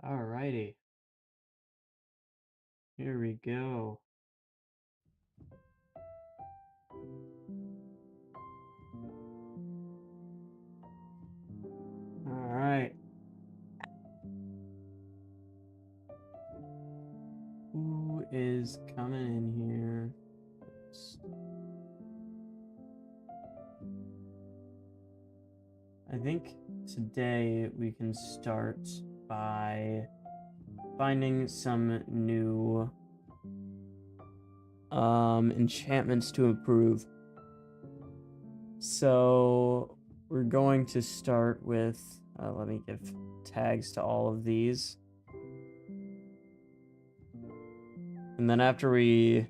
Alrighty, here we go. Alright, who is coming in here? I think today we can start by finding some new enchantments to improve. So we're going to start with, let me give tags to all of these. And then after we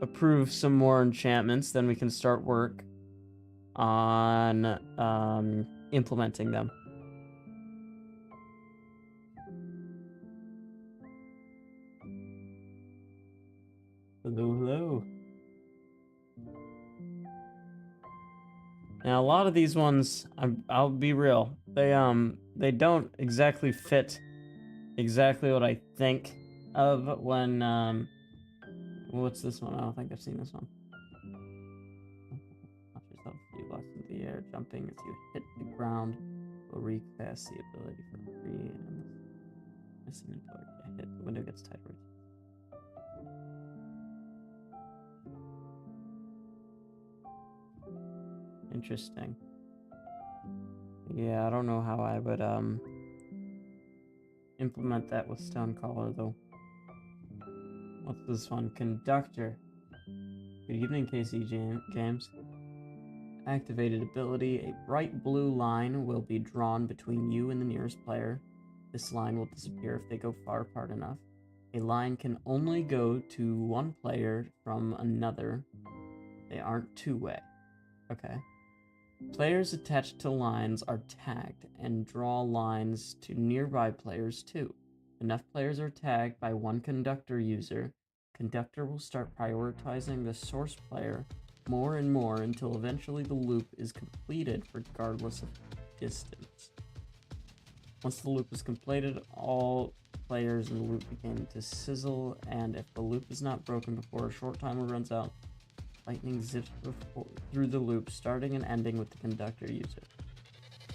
approve some more enchantments, then we can start work on implementing them. Hello, hello. Now a lot of these ones, I'll be real, they don't exactly fit exactly what I think of when what's this one? I don't think I've seen this one. Launch yourself a few blocks into the air, jumping as you hit the ground will recast the ability for free and missing an hit. The window gets tighter. Interesting. Yeah, I don't know how I would implement that with Stonecaller though. What's this one? Conductor. Good evening, KC James. Activated ability. A bright blue line will be drawn between you and the nearest player. This line will disappear if they go far apart enough. A line can only go to one player from another. They aren't two-way. Okay. Players attached to lines are tagged and draw lines to nearby players too. Enough players are tagged by one conductor user. Conductor will start prioritizing the source player more and more until eventually the loop is completed regardless of distance. Once the loop is completed, all players in the loop begin to sizzle, and if the loop is not broken before a short timer runs out, lightning zips through the loop, starting and ending with the conductor user.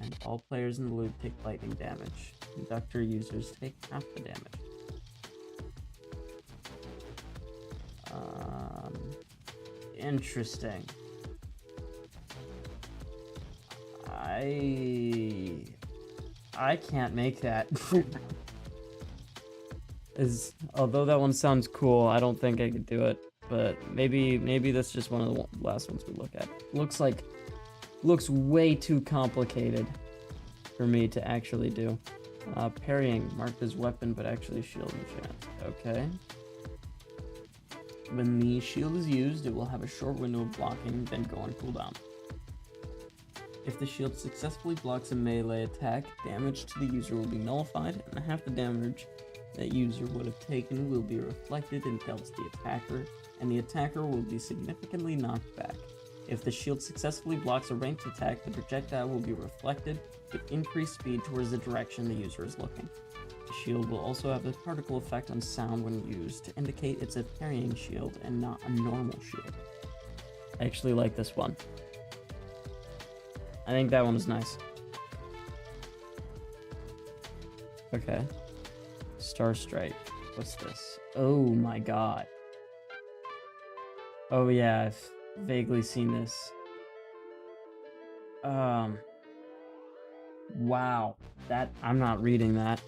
And all players in the loop take lightning damage. Conductor users take half the damage. Interesting. I can't make that. Although that one sounds cool, I don't think I could do it. But maybe that's just one of the last ones we look at. Looks way too complicated for me to actually do. Parrying, marked as weapon, but actually shield enchant. Okay. When the shield is used, it will have a short window of blocking, then go on cooldown. If the shield successfully blocks a melee attack, damage to the user will be nullified, and half the damage that user would have taken will be reflected and dealt to the attacker, and the attacker will be significantly knocked back. If the shield successfully blocks a ranged attack, the projectile will be reflected with increased speed towards the direction the user is looking. The shield will also have a particle effect on sound when used to indicate it's a parrying shield and not a normal shield. I actually like this one. I think that one is nice. Okay. Star Strike. What's this? Oh my god. Oh yeah, I've vaguely seen this. Wow. That, I'm not reading that.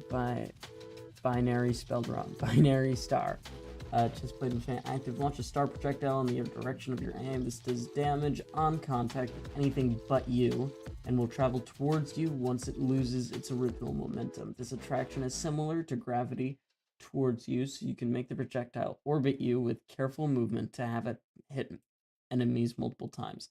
By binary spelled wrong. Binary star. Chest plate enchant active. Launch a star projectile in the direction of your aim. This does damage on contact with anything but you, and will travel towards you once it loses its original momentum. This attraction is similar to gravity towards you, so you can make the projectile orbit you with careful movement to have it hit enemies multiple times.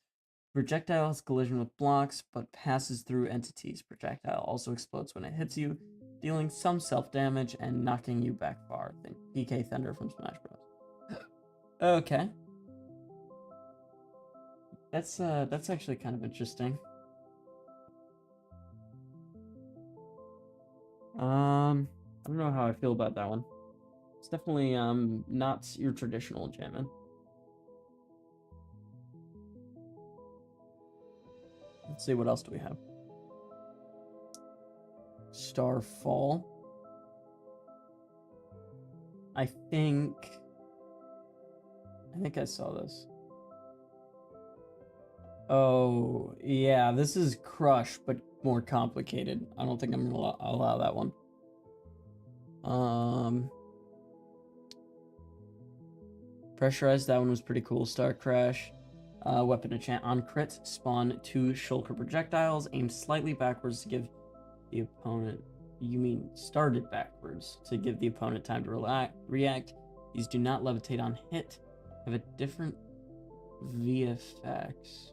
Projectile has collision with blocks, but passes through entities. Projectile also explodes when it hits you, dealing some self-damage and knocking you back far. Think PK Thunder from Smash Bros. Okay. That's actually kind of interesting. I don't know how I feel about that one. It's definitely not your traditional enchantment. Let's see, what else do we have? Starfall. I think I saw this. Oh, yeah, this is Crush, but more complicated. I don't think I'm gonna allow that one. Pressurized, that one was pretty cool. Star Crash. Weapon enchant on crit. Spawn 2 shulker projectiles. Aim slightly backwards to give the opponent... You mean started backwards to give the opponent time to react. These do not levitate on hit. Have a different VFX.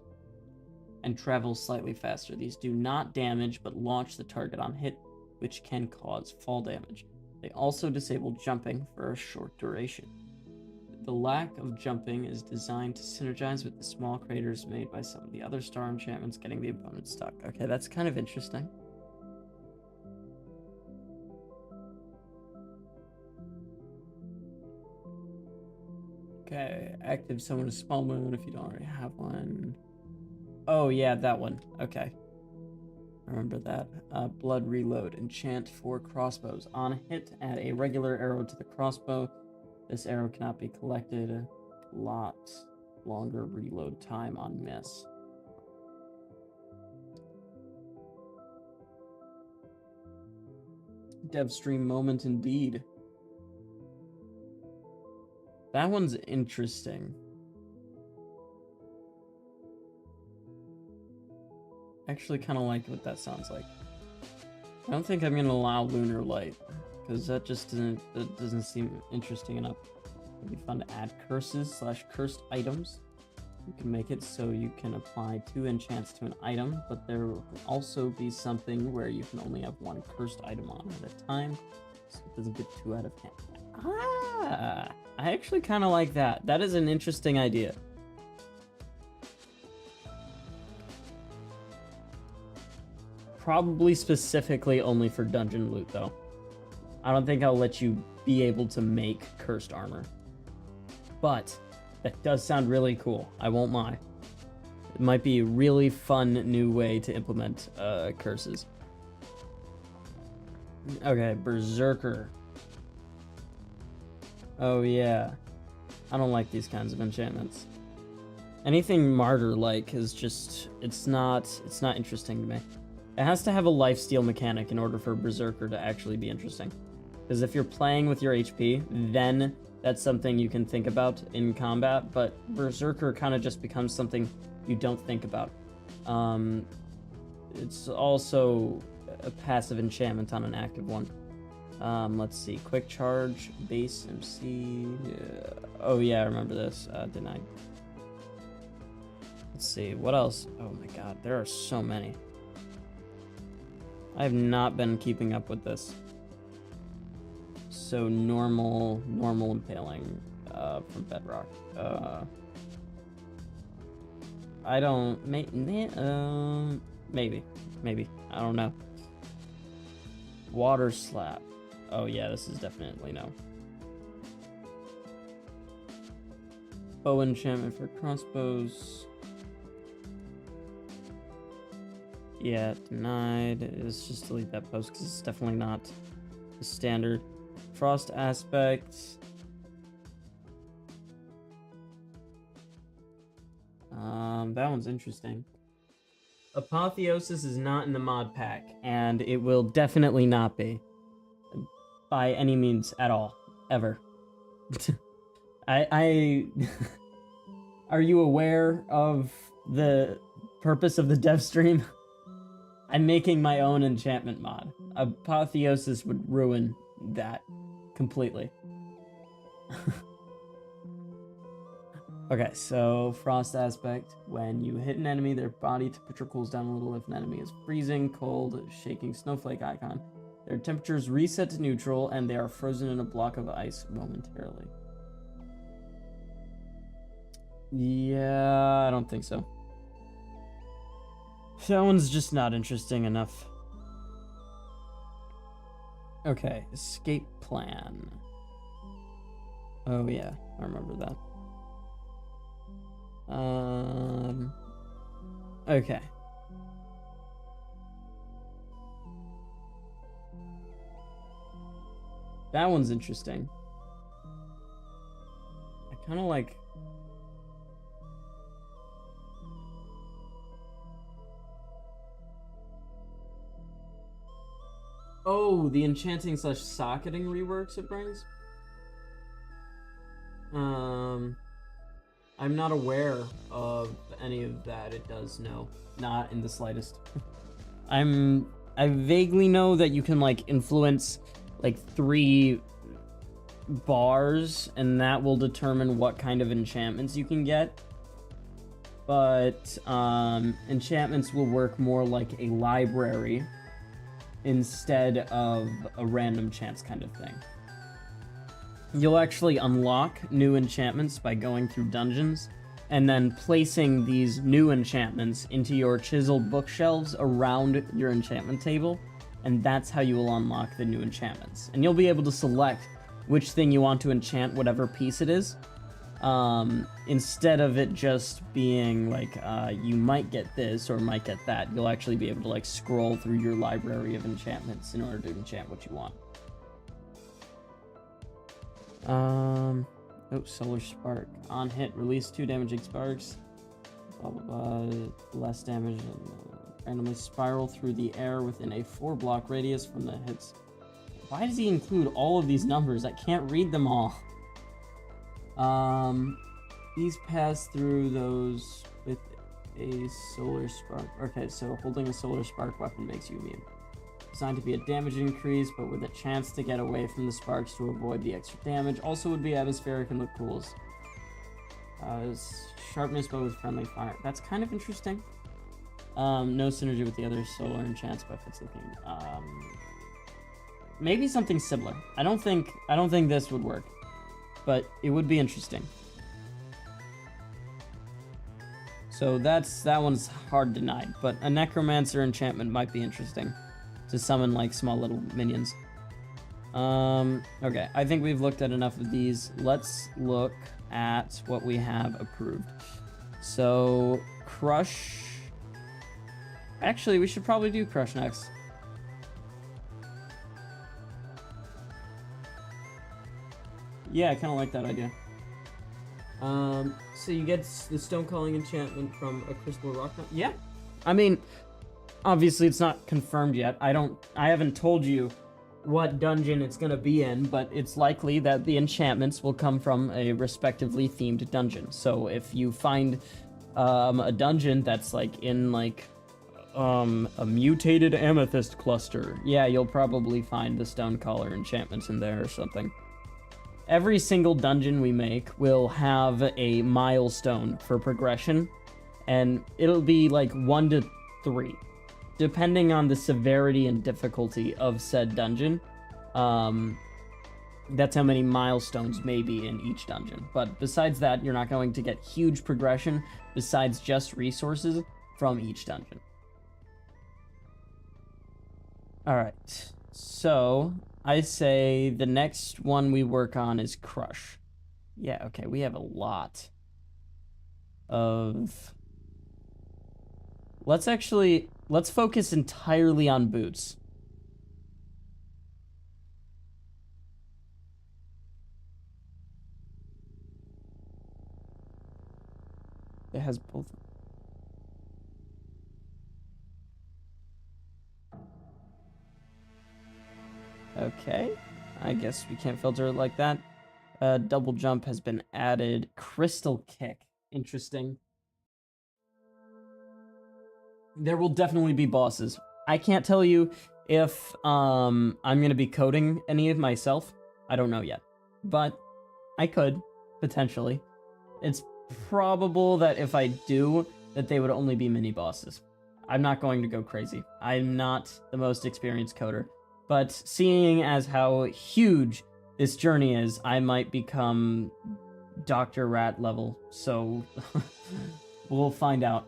And travel slightly faster. These do not damage, but launch the target on hit, which can cause fall damage. They also disable jumping for a short duration. The lack of jumping is designed to synergize with the small craters made by some of the other star enchantments, getting the opponent stuck. Okay, that's kind of interesting. Okay, active summon a small moon if you don't already have one. Oh yeah, that one. Okay. Remember that. Blood reload. Enchant 4 crossbows. On hit, add a regular arrow to the crossbow. This arrow cannot be collected. A lot longer reload time on miss. Devstream moment indeed. That one's interesting. Actually kind of like what that sounds like. I don't think I'm gonna allow Lunar Light, because that just doesn't seem interesting enough. It'd be fun to add curses / cursed items. You can make it so you can apply 2 enchants to an item, but there will also be something where you can only have 1 cursed item on at a time, so it doesn't get too out of hand. Ah, I actually kind of like that. That is an interesting idea. Probably specifically only for dungeon loot, though. I don't think I'll let you be able to make cursed armor. But that does sound really cool. I won't lie. It might be a really fun new way to implement curses. Okay, Berserker. Oh yeah. I don't like these kinds of enchantments. Anything martyr-like is just... It's not interesting to me. It has to have a lifesteal mechanic in order for Berserker to actually be interesting. Because if you're playing with your HP, then that's something you can think about in combat, but Berserker kind of just becomes something you don't think about. It's also a passive enchantment on an active one. Let's see. Quick Charge, Base MC... Oh yeah, I remember this. Denied. Let's see. What else? Oh my god, there are so many. I have not been keeping up with this. So normal impaling from Bedrock. I don't... maybe. I don't know. Water Slap. Oh yeah, this is definitely no. Bow enchantment for crossbows. Yeah, denied. Let's just delete that post because it's definitely not the standard. Frost aspect. That one's interesting. Apotheosis is not in the mod pack, and it will definitely not be. By any means at all. Ever. I Are you aware of the purpose of the dev stream? I'm making my own enchantment mod. Apotheosis would ruin that completely. Okay, so Frost aspect. When you hit an enemy, their body temperature cools down a little. If an enemy is freezing, cold, shaking snowflake icon, their temperatures reset to neutral and they are frozen in a block of ice momentarily. Yeah, I don't think so. That one's just not interesting enough. Okay, escape plan. Oh yeah, I remember that. Okay. That one's interesting. I kind of like... Oh, the enchanting / socketing reworks it brings? I'm not aware of any of that. It does, no. Not in the slightest. I vaguely know that you can, like, influence, like, 3 bars, and that will determine what kind of enchantments you can get. But, enchantments will work more like a library instead of a random chance kind of thing. You'll actually unlock new enchantments by going through dungeons, and then placing these new enchantments into your chiseled bookshelves around your enchantment table, and that's how you will unlock the new enchantments. And you'll be able to select which thing you want to enchant, whatever piece it is, instead of it just being like, you might get this or might get that. You'll actually be able to, like, scroll through your library of enchantments in order to enchant what you want. Oh, Solar Spark. On hit, release 2 damaging sparks. Blah, blah, blah. Less damage and randomly spiral through the air within a 4-block radius from the hits. Why does he include all of these numbers? I can't read them all. These pass through those with a Solar Spark. Okay, so holding a Solar Spark weapon makes you immune. Designed to be a damage increase, but with a chance to get away from the sparks to avoid the extra damage. Also would be atmospheric and look cool. Sharpness, but with friendly fire. That's kind of interesting. No synergy with the other solar enchants, but it's looking. Maybe something similar. I don't think this would work, but it would be interesting. So that one's hard denied, but a necromancer enchantment might be interesting to summon, like, small little minions. Okay, I think we've looked at enough of these. Let's look at what we have approved. So, Crush... Actually, we should probably do Crush next. Yeah, I kind of like that idea. So you get the Stone Calling enchantment from a Crystal Rock. Yeah, I mean, obviously it's not confirmed yet. I haven't told you what dungeon it's gonna be in, but it's likely that the enchantments will come from a respectively themed dungeon. So if you find a dungeon that's like in like a mutated amethyst cluster, yeah, you'll probably find the Stonecaller enchantments in there or something. Every single dungeon we make will have a milestone for progression, and it'll be like 1 to 3. Depending on the severity and difficulty of said dungeon, that's how many milestones may be in each dungeon. But besides that, you're not going to get huge progression besides just resources from each dungeon. Alright, so I say the next one we work on is Crush. Yeah, okay, we have a lot of... Let's focus entirely on boots. It has both. Okay, I guess we can't filter it like that. Double jump has been added. Crystal kick. Interesting. There will definitely be bosses. I can't tell you if I'm going to be coding any of myself. I don't know yet. But I could, potentially. It's probable that if I do, that they would only be mini-bosses. I'm not going to go crazy. I'm not the most experienced coder. But seeing as how huge this journey is, I might become Dr. Rat level. So, we'll find out.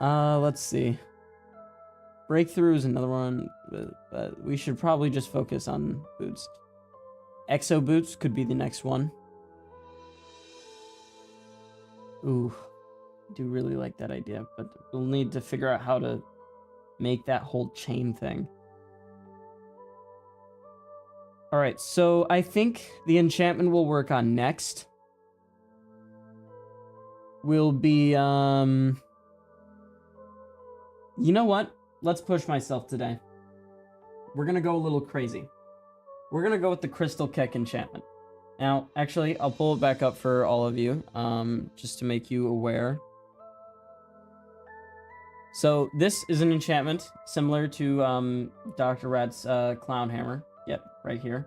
Let's see. Breakthrough is another one, but we should probably just focus on boots. Exo boots could be the next one. Ooh, I do really like that idea, but we'll need to figure out how to make that whole chain thing. All right, so I think the enchantment we'll work on next will be, you know what? Let's push myself today. We're gonna go a little crazy. We're gonna go with the Crystal Kick enchantment. Now, actually, I'll pull it back up for all of you, just to make you aware. So this is an enchantment similar to Dr. Rat's Clown Hammer. Yep, right here.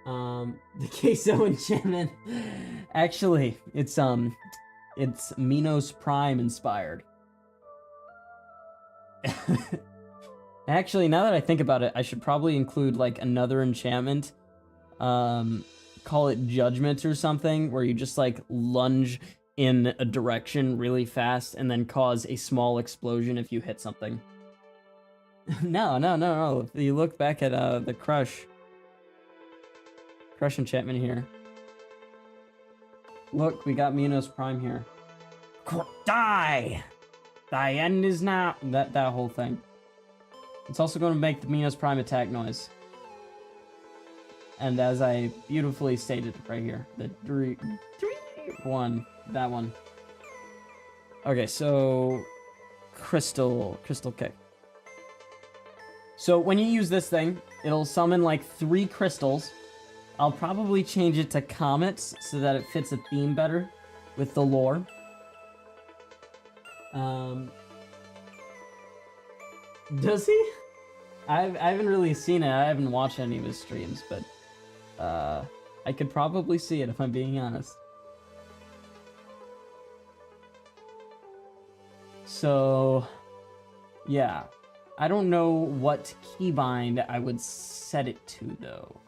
The Queso enchantment. Actually, it's Minos Prime inspired. Actually, now that I think about it, I should probably include like another enchantment. Call it Judgment or something, where you just like lunge in a direction really fast and then cause a small explosion if you hit something. No. If you look back at the Crush enchantment here. Look, we got Minos Prime here. Die! Thy end is now. That whole thing. It's also going to make the Minos Prime attack noise. And as I beautifully stated right here, the 3-1, that one. Okay, so Crystal Kick. So when you use this thing, it'll summon like 3 crystals. I'll probably change it to comets so that it fits a theme better with the lore. Does he? I haven't really seen it. I haven't watched any of his streams, but I could probably see it if I'm being honest. So, yeah. I don't know what keybind I would set it to, though.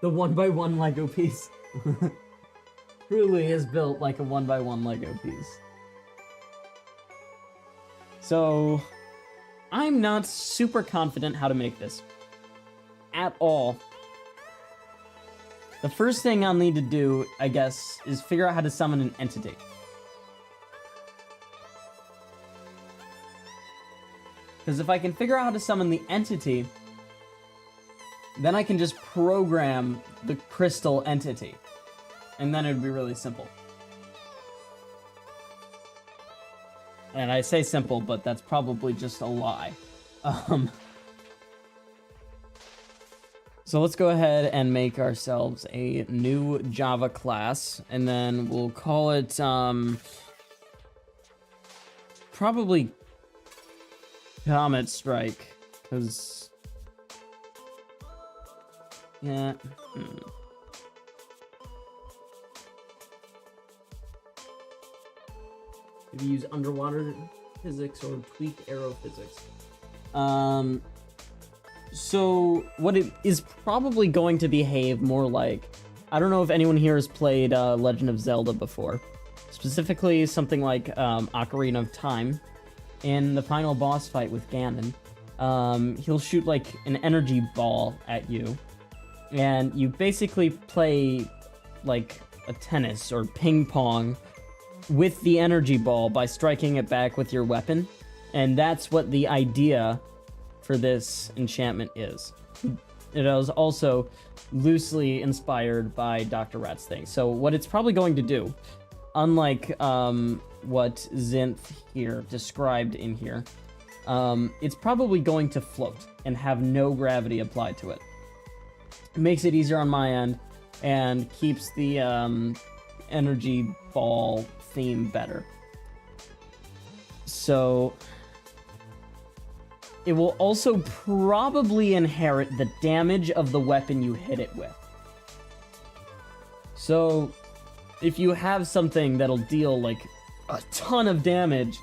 The 1x1 Lego piece. Truly is built like a 1x1 Lego piece. So, I'm not super confident how to make this. At all. The first thing I'll need to do, I guess, is figure out how to summon an entity. Because if I can figure out how to summon the entity, then I can just program the crystal entity. And then it would be really simple. And I say simple, but that's probably just a lie. So let's go ahead and make ourselves a new Java class, and then we'll call it, probably Comet Strike, because, yeah, Maybe use underwater physics or tweak arrow physics. So what it is probably going to behave more like, I don't know if anyone here has played Legend of Zelda before. Specifically something like Ocarina of Time. In the final boss fight with Ganon, he'll shoot like an energy ball at you. And you basically play like a tennis or ping pong with the energy ball by striking it back with your weapon. And that's what the idea for this enchantment is. It was also loosely inspired by Dr. Rat's thing. So what it's probably going to do, unlike what Zinth here described in here, it's probably going to float and have no gravity applied to it. It makes it easier on my end and keeps the energy ball theme better. So it will also probably inherit the damage of the weapon you hit it with. So if you have something that'll deal like a ton of damage,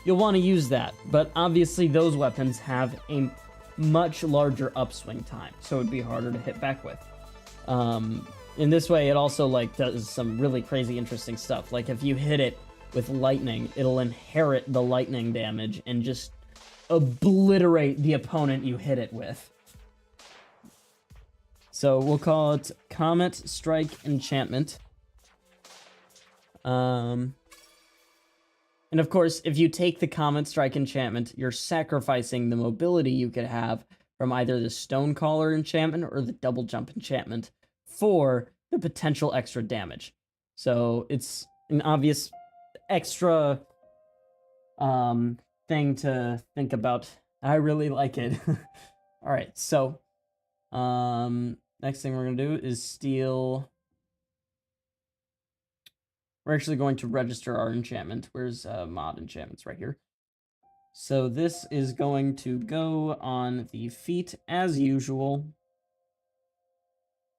you'll want to use that. But obviously those weapons have a much larger upswing time, so it'd be harder to hit back with. in this way, it also like does some really crazy interesting stuff. Like if you hit it with lightning, it'll inherit the lightning damage and just obliterate the opponent you hit it with. So we'll call it Comet Strike Enchantment. And of course, if you take the Comet Strike Enchantment, you're sacrificing the mobility you could have from either the Stonecaller enchantment or the Double Jump enchantment for the potential extra damage. So it's an obvious extra thing to think about. I really like it. All right, so next thing we're gonna do is steal. We're actually going to register our enchantment. Where's mod enchantments? Right here. So this is going to go on the feet as usual.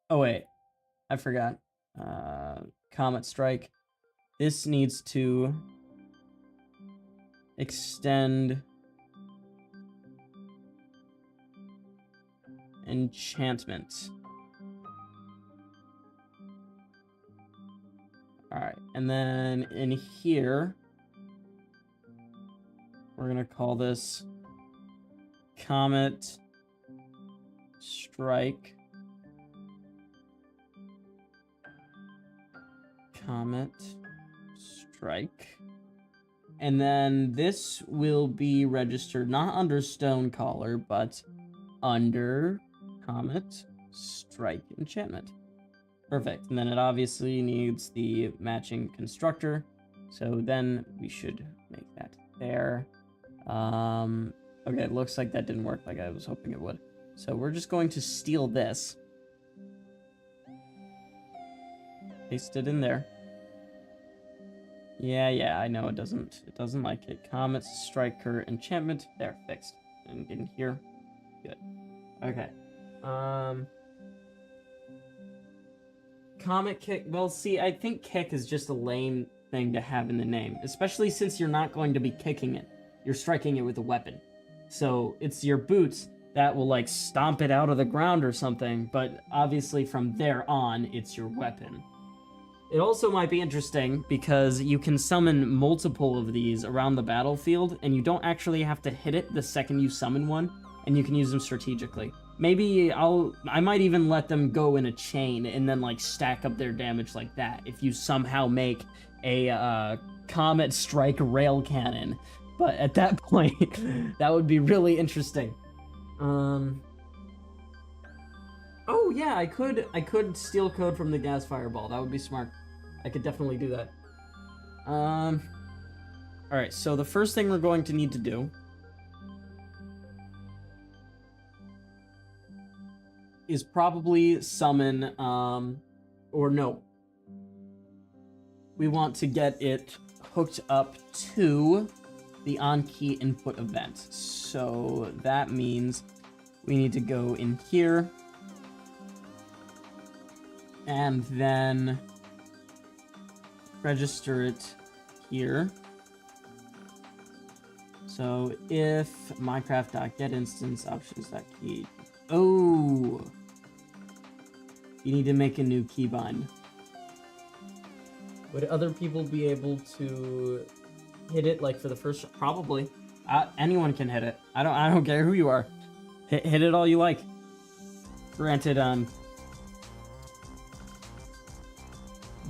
Oh wait, I forgot. Comet Strike. This needs to extend enchantment. Alright, and then in here, we're going to call this Comet Strike. Comet Strike. And then this will be registered not under Stonecaller, but under Comet Strike Enchantment. Perfect. And then it obviously needs the matching constructor. So then we should make that there. Okay, it looks like that didn't work like I was hoping it would. So we're just going to steal this. Paste it in there. Yeah, I know it doesn't like it. Comet Striker Enchantment. There, fixed. And in here. Good. Okay. Comet Kick. Well, see, I think kick is just a lame thing to have in the name, especially since you're not going to be kicking it. You're striking it with a weapon. So it's your boots that will like stomp it out of the ground or something, but obviously from there on, it's your weapon. It also might be interesting because you can summon multiple of these around the battlefield, and you don't actually have to hit it the second you summon one, and you can use them strategically. Maybe I might even let them go in a chain and then like stack up their damage like that if you somehow make a Comet Strike rail cannon. But at that point, that would be really interesting. Oh yeah, I could steal code from the gas fireball. That would be smart. I could definitely do that. All right, so the first thing we're going to need to do is probably summon, or no. We want to get it hooked up to the on-key input event. So that means we need to go in here and then register it here. So if Minecraft.getInstance options.key. Oh, you need to make a new keybind. Would other people be able to hit it like for the first? Probably. Anyone can hit it. I don't care who you are. Hit it all you like. Granted,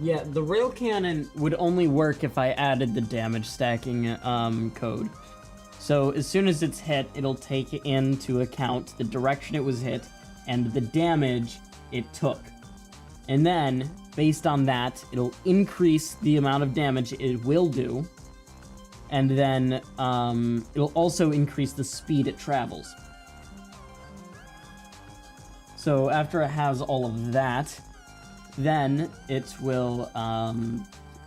yeah, the rail cannon would only work if I added the damage stacking code. So as soon as it's hit, it'll take into account the direction it was hit and the damage it took. And then, based on that, it'll increase the amount of damage it will do. And then it'll also increase the speed it travels. So after it has all of that, then it will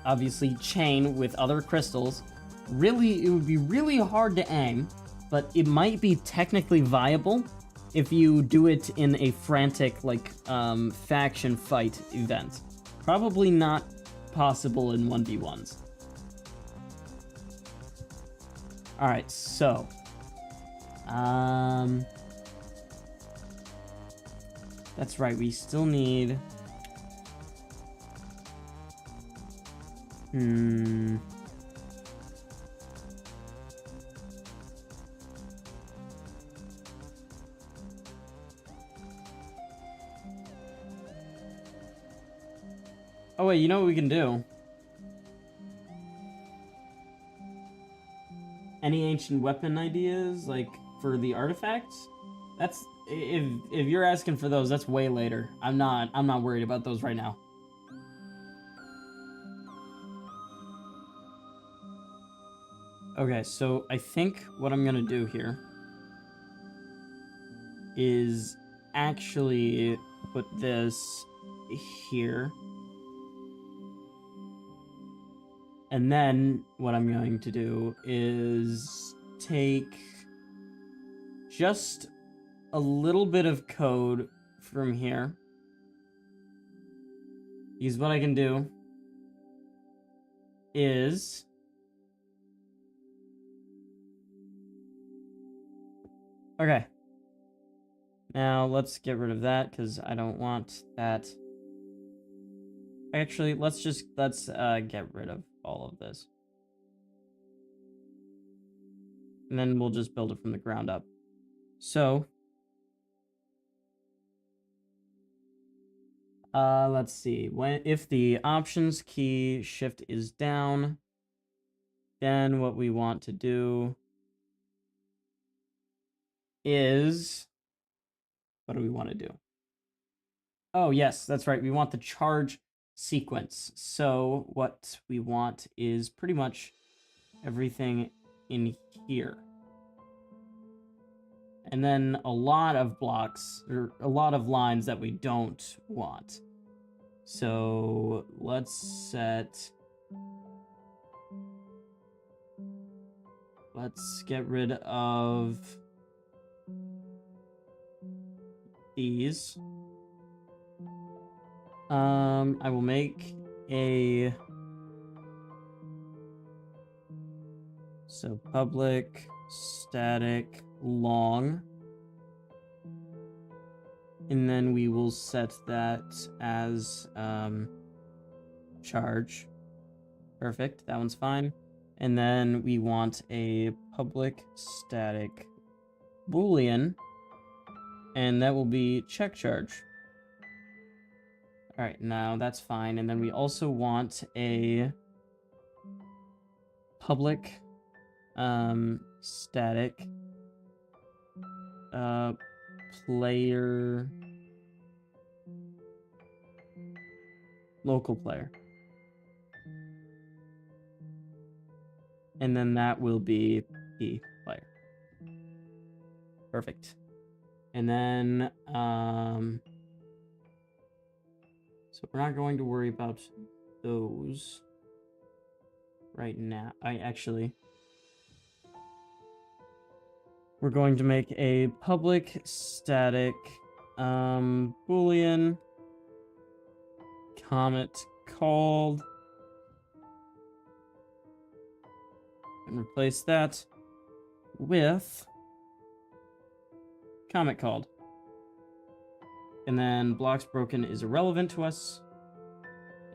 obviously chain with other crystals. Really, it would be really hard to aim, but it might be technically viable if you do it in a frantic, like, faction fight event. Probably not possible in 1v1s. Alright, so... that's right, we still need... Hmm. Oh wait, you know what we can do? Any ancient weapon ideas, like for the artifacts? That's if you're asking for those, that's way later. I'm not worried about those right now. Okay, so I think what I'm gonna do here is actually put this here. And then what I'm going to do is take just a little bit of code from here. Because what I can do is okay. Now let's get rid of that because I don't want that. Actually, let's get rid of all of this. And then we'll just build it from the ground up. So let's see. If the options key shift is down, then what we want to do is, what do we want to do? Oh, yes, that's right. We want the charge sequence. So what we want is pretty much everything in here. And then a lot of blocks, or a lot of lines that we don't want. So let's get rid of these. I will make a public static long, and then we will set that as charge. Perfect, that one's fine. And then we want a public static boolean, and that will be check charge. All right, now that's fine. And then we also want a public static player local player. And then that will be P player. Perfect. And then so we're not going to worry about those right now. We're going to make a public static boolean comet called, and replace that with comet called. And then blocks broken is irrelevant to us.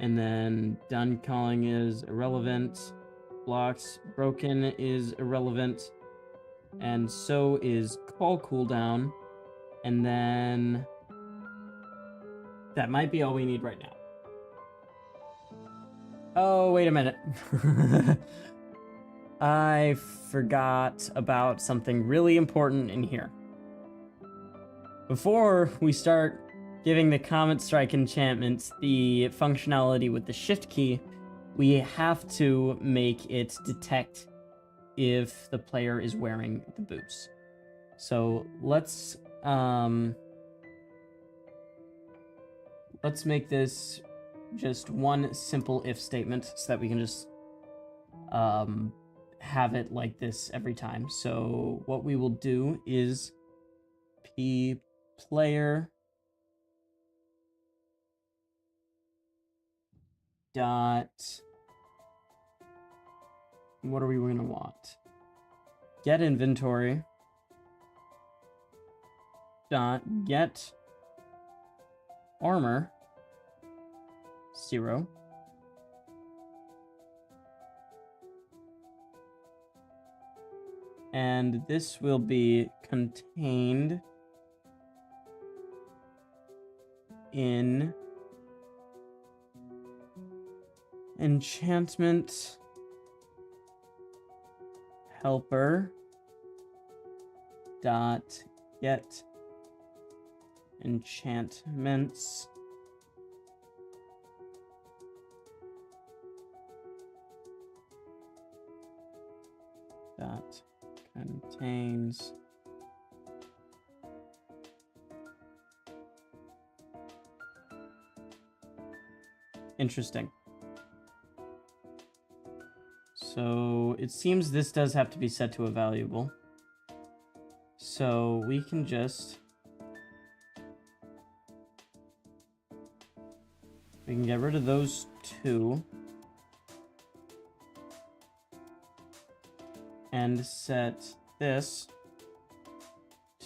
And then done calling is irrelevant. Blocks broken is irrelevant. And so is call cooldown. And then that might be all we need right now. Oh, wait a minute. I forgot about something really important in here. Before we start giving the Comet Strike enchantment the functionality with the shift key, we have to make it detect if the player is wearing the boots. So let's make this just one simple if statement so that we can just have it like this every time. So what we will do is p player dot, what are we going to want? Get inventory dot get armor 0. And this will be contained in enchantment helper dot get enchantments that contains interesting. So it seems this does have to be set to a valuable. So we can just get rid of those two and set this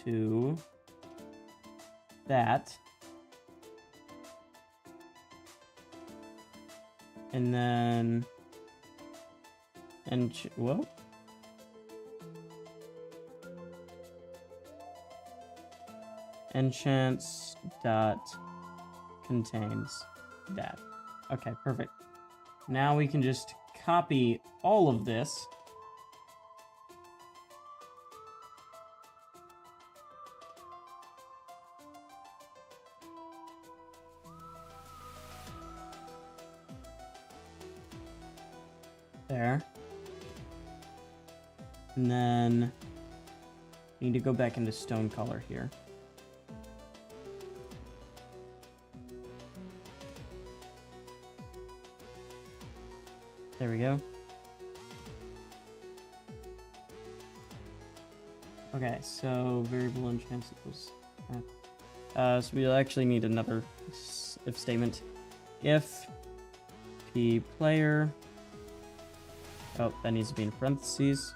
to that. And then whoa. Enchants dot contains that. Okay, perfect. Now we can just copy all of this. There. And then need to go back into stone color here. There we go. Okay, so variable enchants equals that. So we'll actually need another if statement. If p player, oh, that needs to be in parentheses.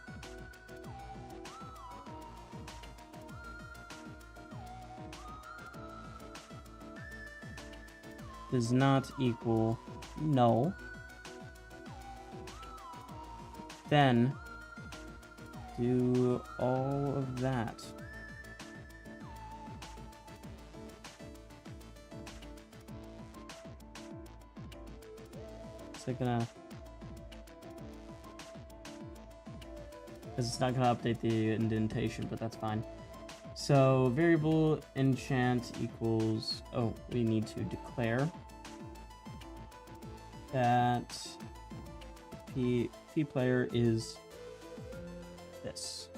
Does not equal null. Then do all of that. Is it gonna? Because it's not gonna update the indentation, but that's fine. So variable enchant equals. Oh, we need to declare that p player is this.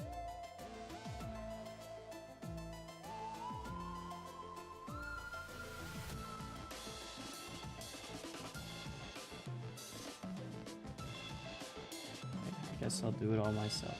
I guess I'll do it all myself.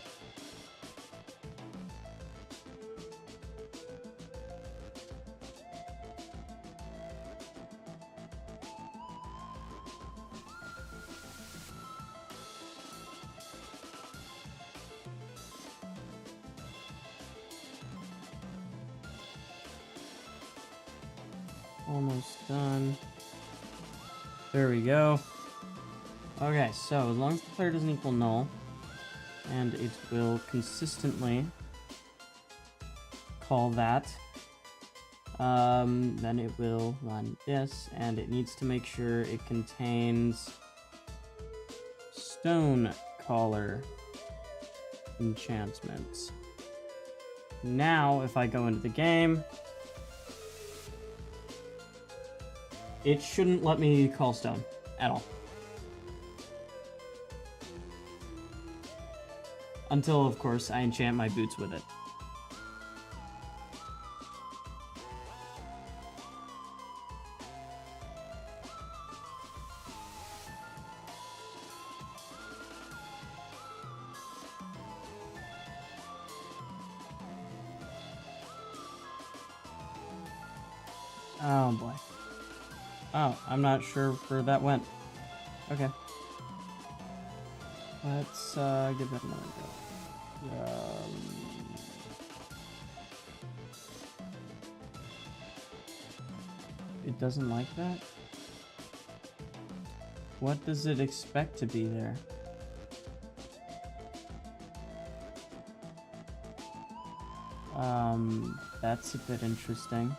Almost done. There we go. Okay, so as long as the player doesn't equal null, and it will consistently call that, then it will run this, and it needs to make sure it contains stone caller enchantments. Now, if I go into the game, it shouldn't let me call stone at all. Until, of course, I enchant my boots with it. Oh boy. Oh, I'm not sure where that went. Okay. Let's give that another go. It doesn't like that? What does it expect to be there? That's a bit interesting.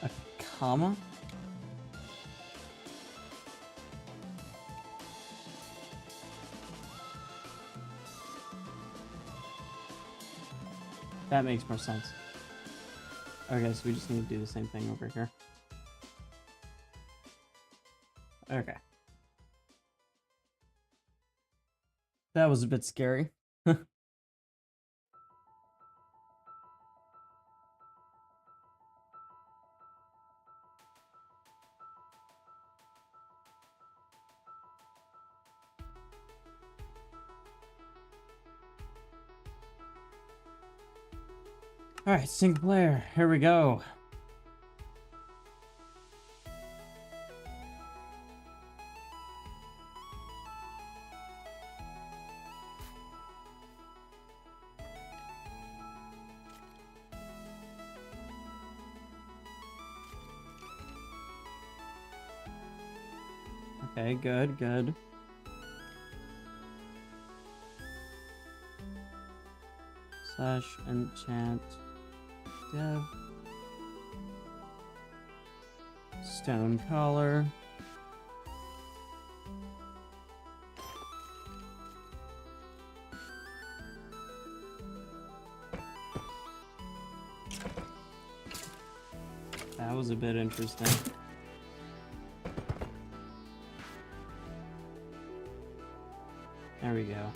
A comma? That makes more sense. Okay, so we just need to do the same thing over here. Okay. That was a bit scary. Alright, single player. Here we go. Okay, good, good. Slash enchant dev. Stone collar. That was a bit interesting. There we go.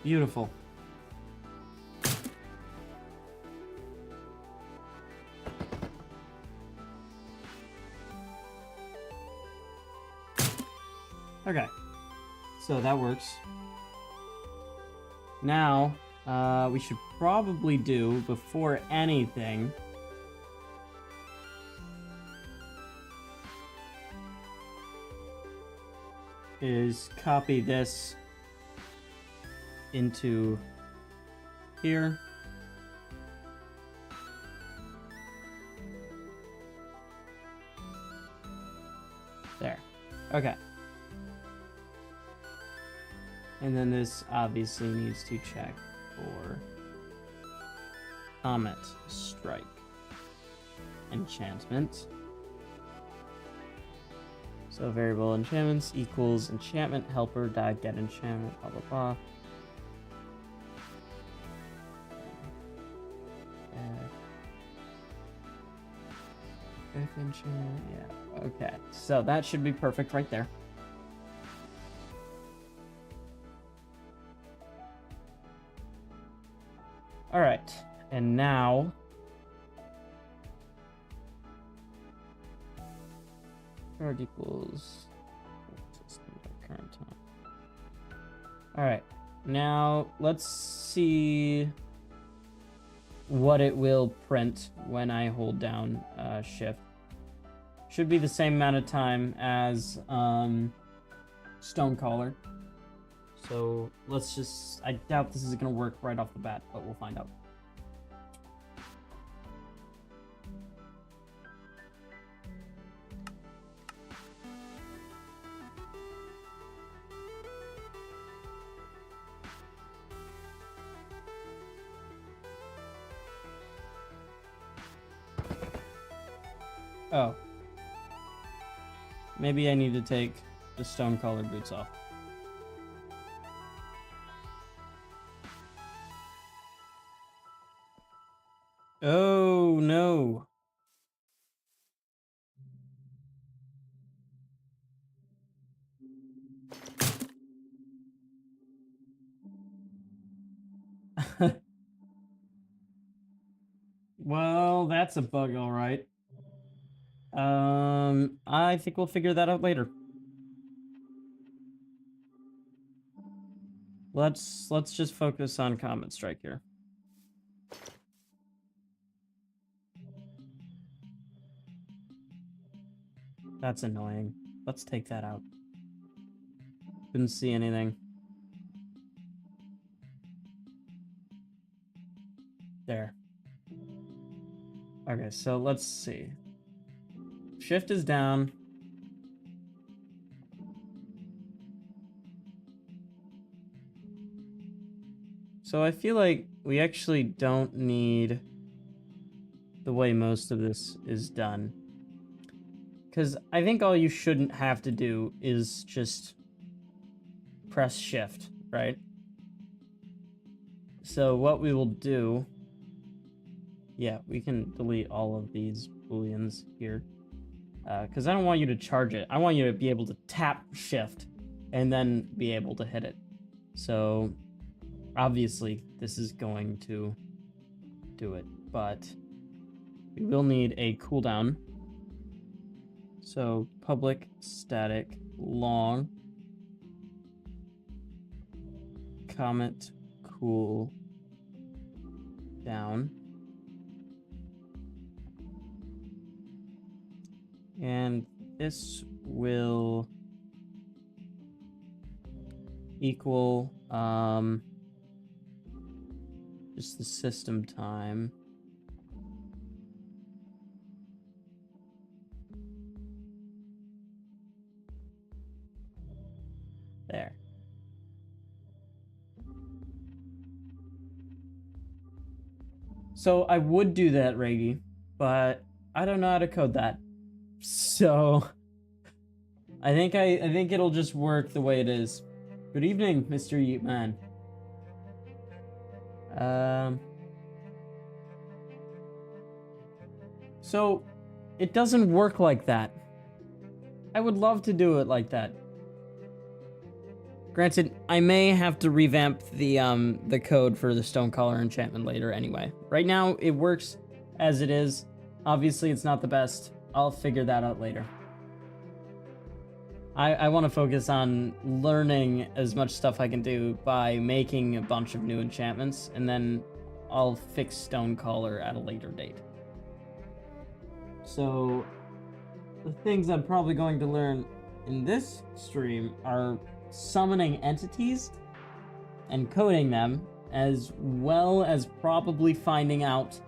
Beautiful. Okay. So that works. Now, we should probably do, before anything, is copy this into here. There. Okay. And then this obviously needs to check for Comet Strike enchantment. So variable enchantments equals enchantment helper dot get enchantment blah blah blah. If enchantment, yeah. Okay. So that should be perfect right there. All right, and now card equals current time. All right, now let's see what it will print when I hold down shift. Should be the same amount of time as Stonecaller. So let's just, I doubt this is gonna work right off the bat, but we'll find out. Oh. Maybe I need to take the Stonecaller boots off. Oh, no. Well, that's a bug, all right. I think we'll figure that out later. Let's just focus on Comet Strike here. That's annoying. Let's take that out. Couldn't see anything. There. Okay, so let's see. Shift is down. So I feel like we actually don't need the way most of this is done. Because I think all you shouldn't have to do is just press shift, right? So what we will do... Yeah, we can delete all of these booleans here. Because I don't want you to charge it. I want you to be able to tap shift and then be able to hit it. So obviously this is going to do it, but we will need a cooldown. So public static long comment cool down. And this will equal just the system time. There. So I would do that, Reggie, but I don't know how to code that. So I think it'll just work the way it is. Good evening, Mr. Yeetman. So it doesn't work like that. I would love to do it like that. Granted, I may have to revamp the code for the Stonecaller enchantment later anyway. Right now, it works as it is. Obviously, it's not the best. I'll figure that out later. I want to focus on learning as much stuff I can do by making a bunch of new enchantments, and then I'll fix Stonecaller at a later date. So, the things I'm probably going to learn in this stream are summoning entities and coding them, as well as probably finding out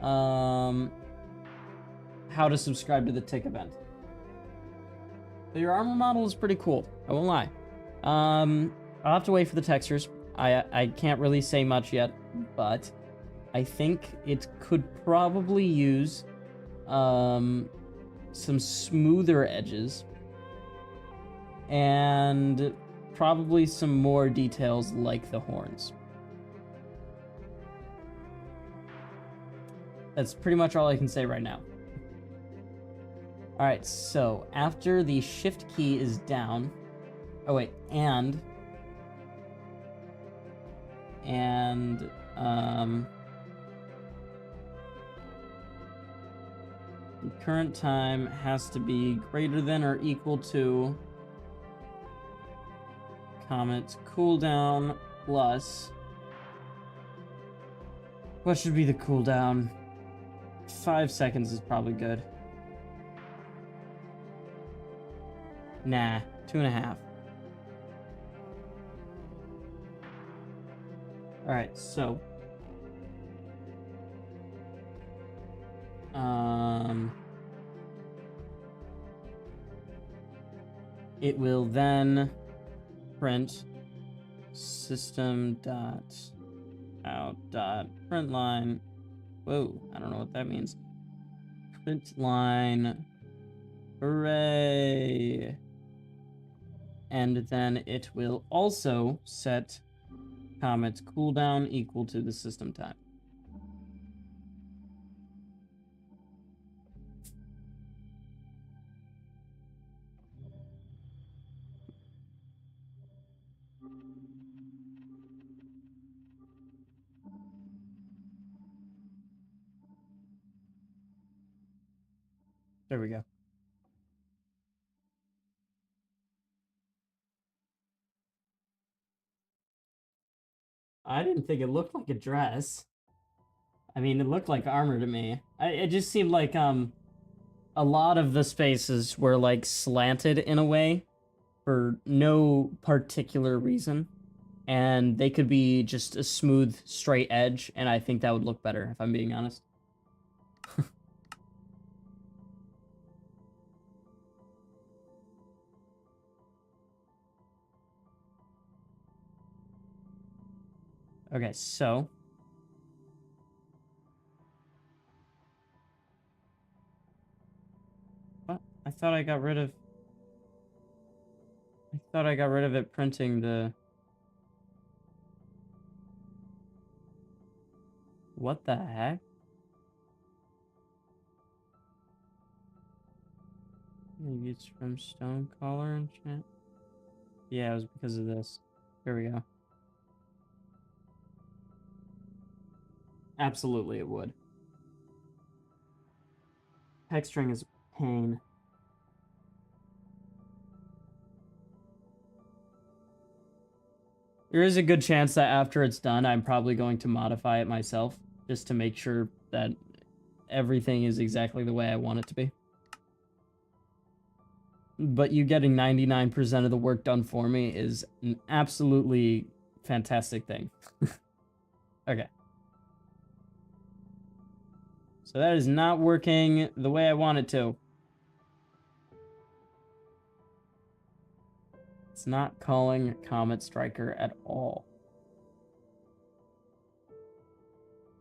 how to subscribe to the tick event. So your armor model is pretty cool, I won't lie. I'll have to wait for the textures. I can't really say much yet, but I think it could probably use some smoother edges and probably some more details like the horns. That's pretty much all I can say right now. Alright, so after the shift key is down... Oh wait, and the current time has to be greater than or equal to comment cooldown plus... What should be the cooldown? 5 seconds is probably good. Nah, 2.5. Alright, so... it will then print system.out.println. Whoa, I don't know what that means. Print line. Hooray! And then it will also set comment cooldown equal to the system time. There we go. I didn't think it looked like a dress. I mean, it looked like armor to me. It just seemed like a lot of the spaces were like slanted in a way for no particular reason, and they could be just a smooth straight edge, and I think that would look better if I'm being honest. Okay, so what? I thought I got rid of it printing the what the heck? Maybe it's from Stonecaller enchant. Yeah, it was because of this. Here we go. Absolutely it would. Hexstring is a pain. There is a good chance that after it's done, I'm probably going to modify it myself, just to make sure that everything is exactly the way I want it to be. But you getting 99% of the work done for me is an absolutely fantastic thing. Okay. So that is not working the way I want it to. It's not calling Comet Striker at all.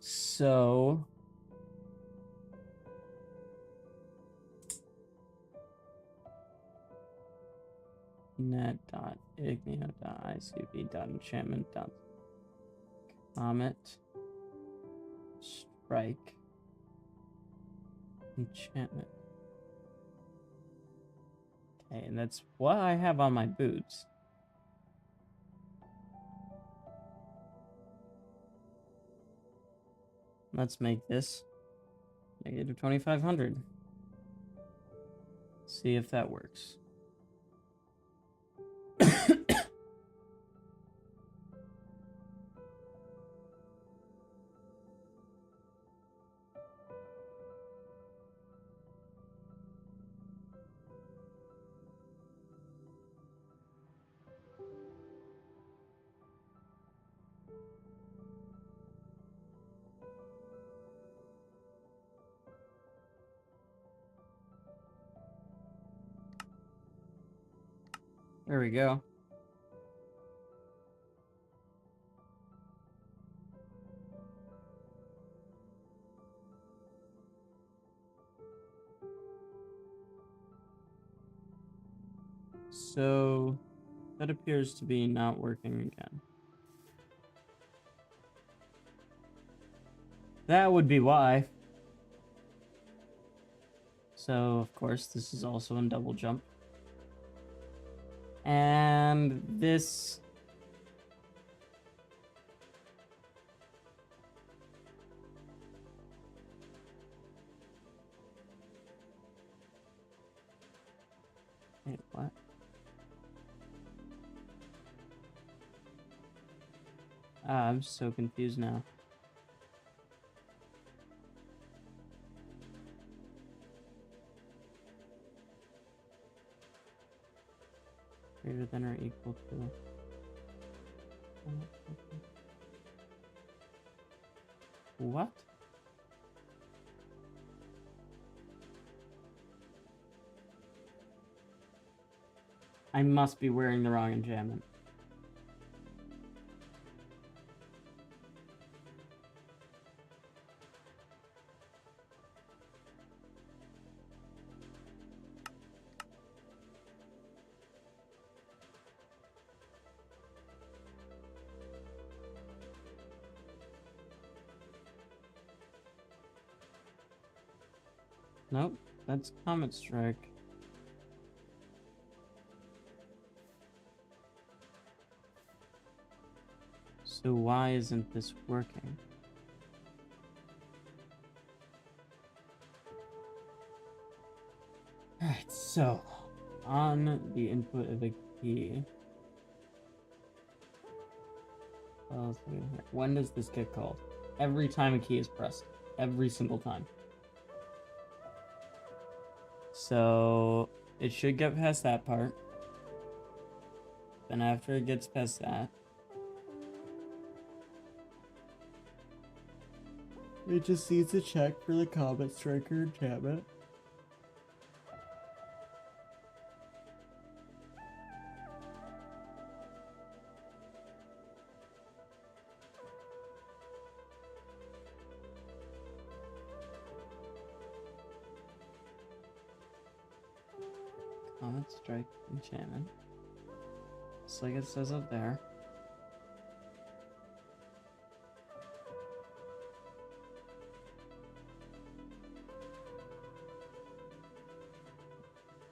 So net.ignio.icp.enchantment.comet strike enchantment. Okay, and that's what I have on my boots. Let's make this negative 2500. See if that works. There we go. So that appears to be not working again. That would be why. So, of course, this is also in double jump. And this... Wait, what? I'm so confused now. Greater than or equal to... What? I must be wearing the wrong enchantment. Nope, that's Comet Strike. So why isn't this working? Alright, so on the input of a key. When does this get called? Every time a key is pressed. Every single time. So it should get past that part. Then after it gets past that, it just needs to check for the Comet Striker enchantment. Comet Strike enchantment. Just like it says up there.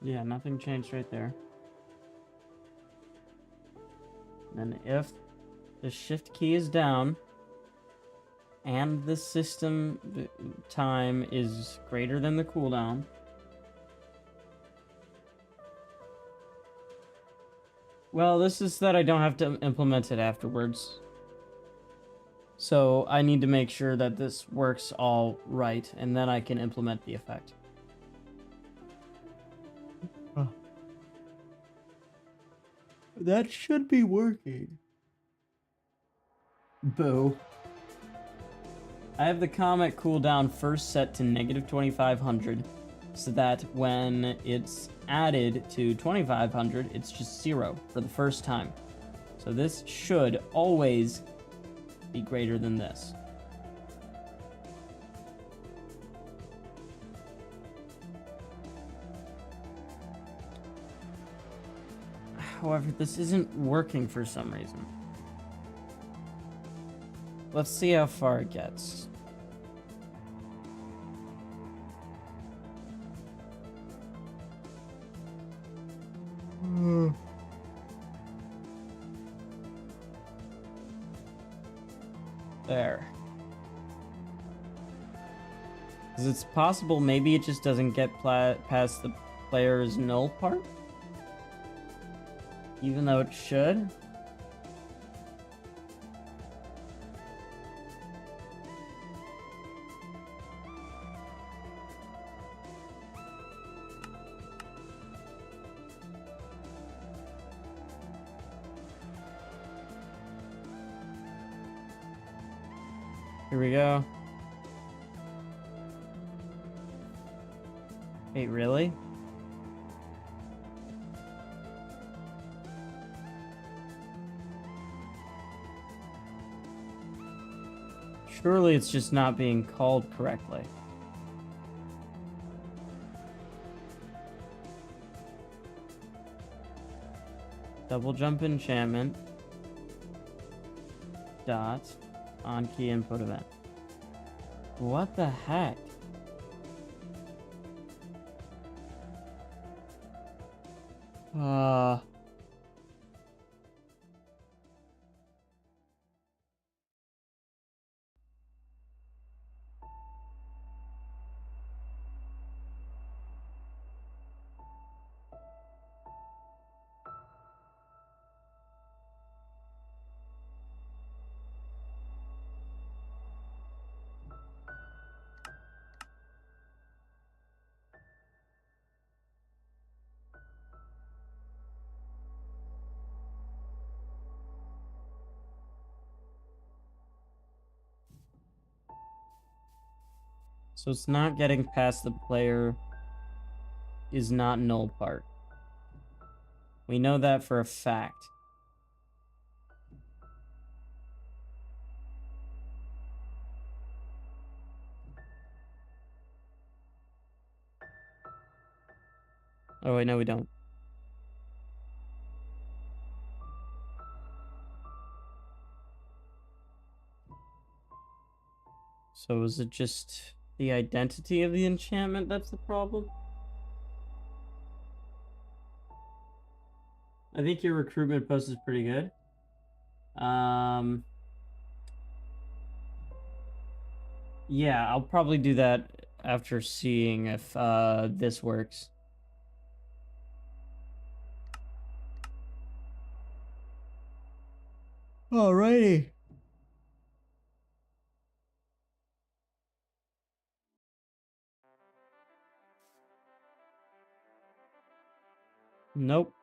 Yeah, nothing changed right there. And if the shift key is down and the system time is greater than the cooldown, well, this is that I don't have to implement it afterwards. So I need to make sure that this works all right, and then I can implement the effect. That should be working. Boo. I have the comet cooldown first set to negative 2500, so that when it's added to 2500, it's just 0 for the first time. So this should always be greater than this. However, this isn't working for some reason. Let's see how far it gets. There. Because it's possible maybe it just doesn't get past the player's null part? Even though it should? Here we go. Wait, really? Surely it's just not being called correctly. Double jump enchantment. Dot. On key input event. What the heck? So it's not getting past the player is not null part. We know that for a fact. Oh wait, no we don't. So is it just the identity of the enchantment that's the problem? I think your recruitment post is pretty good. Yeah, I'll probably do that after seeing if this works. Alrighty. Nope.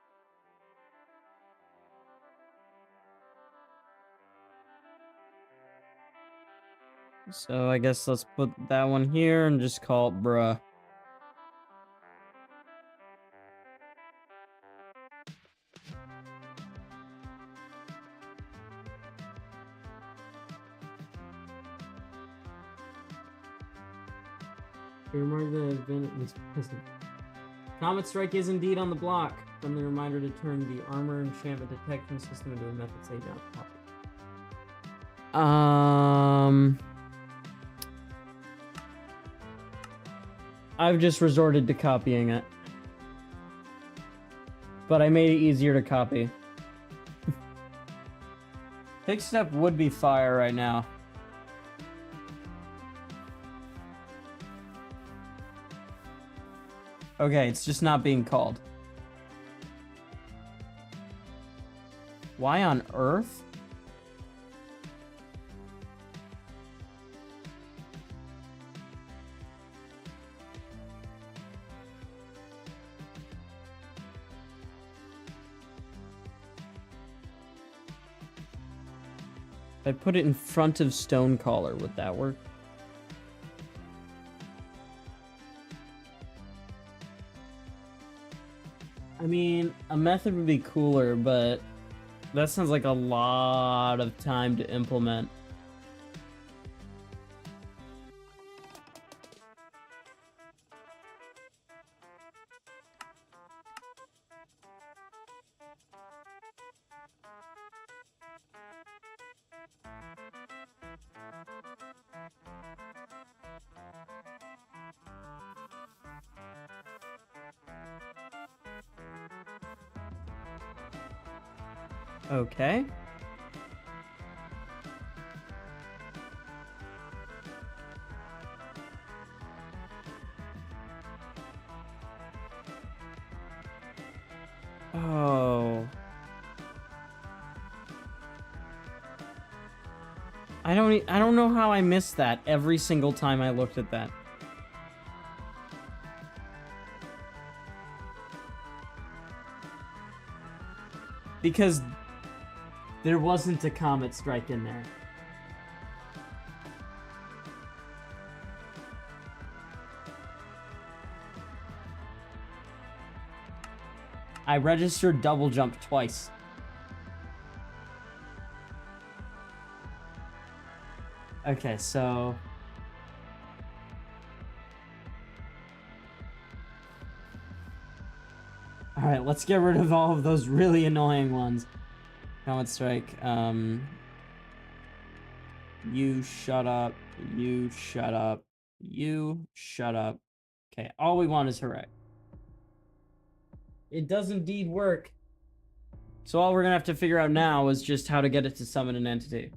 So I guess let's put that one here and just call it bruh. Remark the event was present. Comet Strike is indeed on the block. Friendly reminder to turn the armor enchantment detection system into a method save now. I've just resorted to copying it. But I made it easier to copy. Big Step would be fire right now. Okay, it's just not being called. Why on earth? If I put it in front of Stonecaller, would that work? I mean, a method would be cooler, but that sounds like a lot of time to implement. Okay. Oh. I don't know how I missed that every single time I looked at that. Because there wasn't a Comet Strike in there. I registered double jump twice. Okay, so... Alright, let's get rid of all of those really annoying ones. Comet Strike, you shut up, you shut up, you shut up. Okay, all we want is hooray. It does indeed work. So all we're gonna have to figure out now is just how to get it to summon an entity.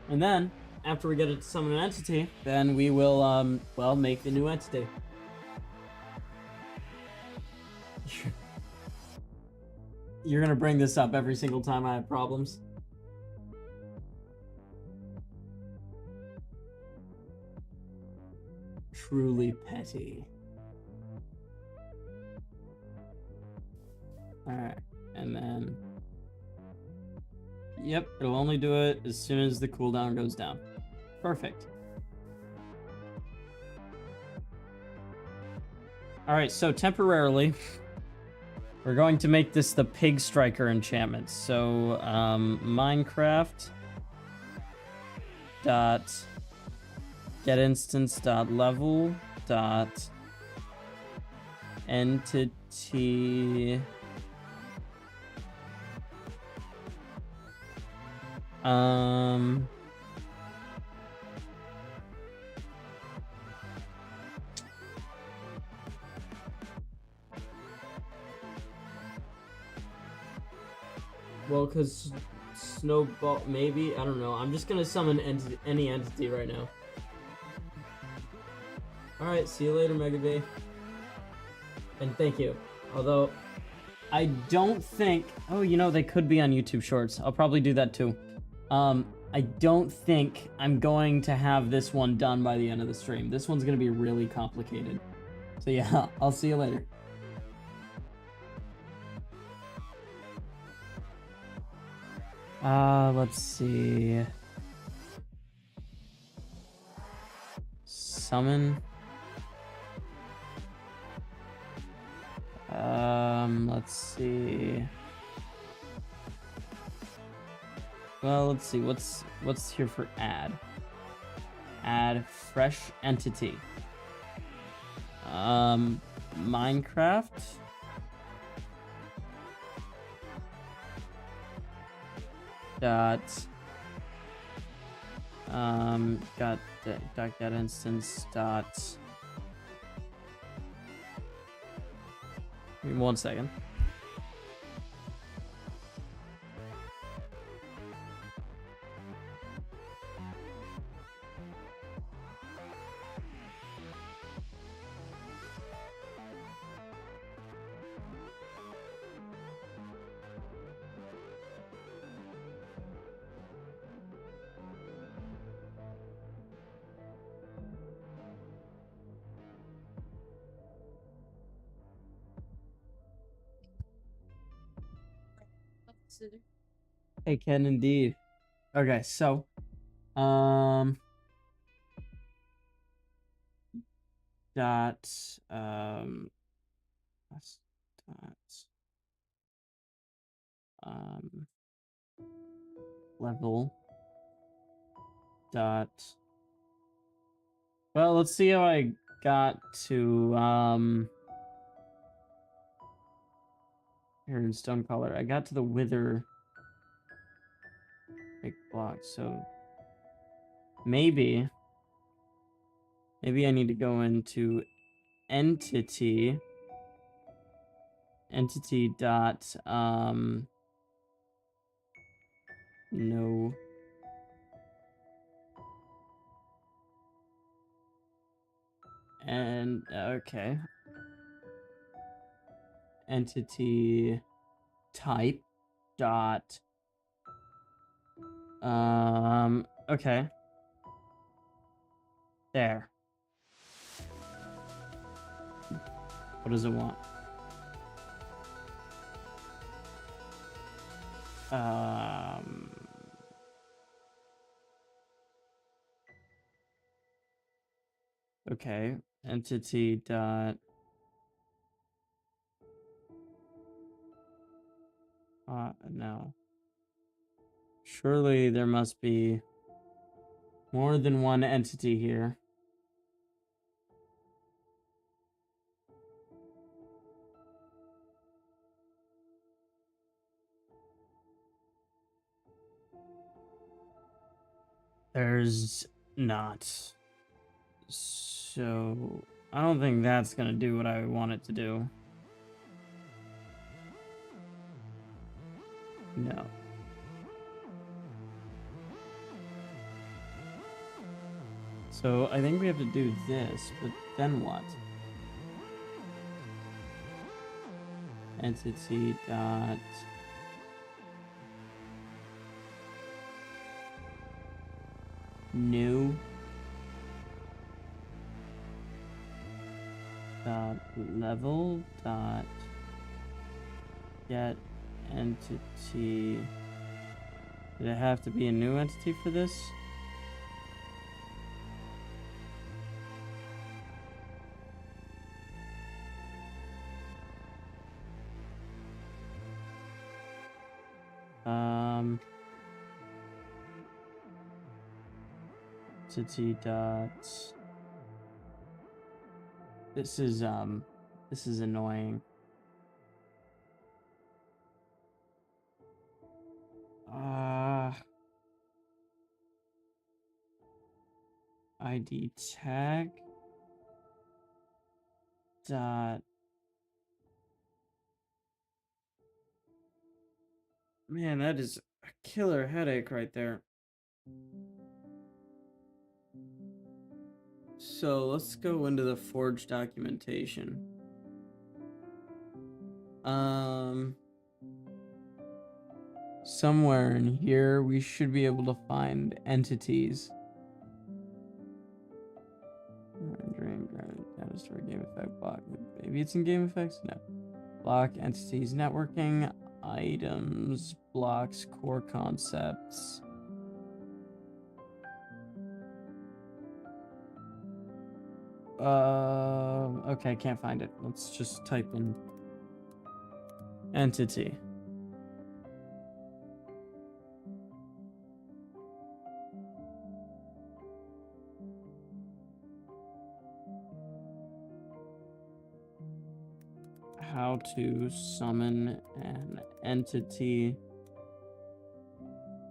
And then, after we get it to summon an entity, then we will, well, make the new entity. You're gonna bring this up every single time I have problems. Truly petty. Alright, and then... Yep, it'll only do it as soon as the cooldown goes down. Perfect. Alright, so temporarily, we're going to make this the Pig Striker enchantment. So, Minecraft dot get instance dot level dot entity well, because Snowball, maybe? I don't know. I'm just gonna summon any entity right now. Alright, see you later, Megabee. And thank you. Although, I don't think... Oh, you know, they could be on YouTube Shorts. I'll probably do that too. I don't think I'm going to have this one done by the end of the stream. This one's gonna be really complicated. So yeah, I'll see you later. Let's see. Summon. Let's see. Well, let's see. What's here for add? add fresh entity. Minecraft. Dot got that instance dot. Give me 1 second. It can indeed. Okay, so dot level dot. Well, let's see how I got to here in Stonecaller. I got to the wither big block, so maybe I need to go into entity dot no and okay, entity type dot okay, there. What does it want? Okay, entity dot no. Surely there must be more than one entity here. There's not. So I don't think that's gonna do what I want it to do. No. So I think we have to do this, but then what? Entity dot new dot level dot get entity. Did it have to be a new entity for this? Entity dot. This is annoying. ID tag dot. Man, that is a killer headache right there. So let's go into the Forge documentation. Somewhere in here we should be able to find entities. Dream data store game effect block. Maybe it's in game effects? No. Block entities, networking, items, blocks, core concepts. Okay, can't find it. Let's just type in entity. how to summon an entity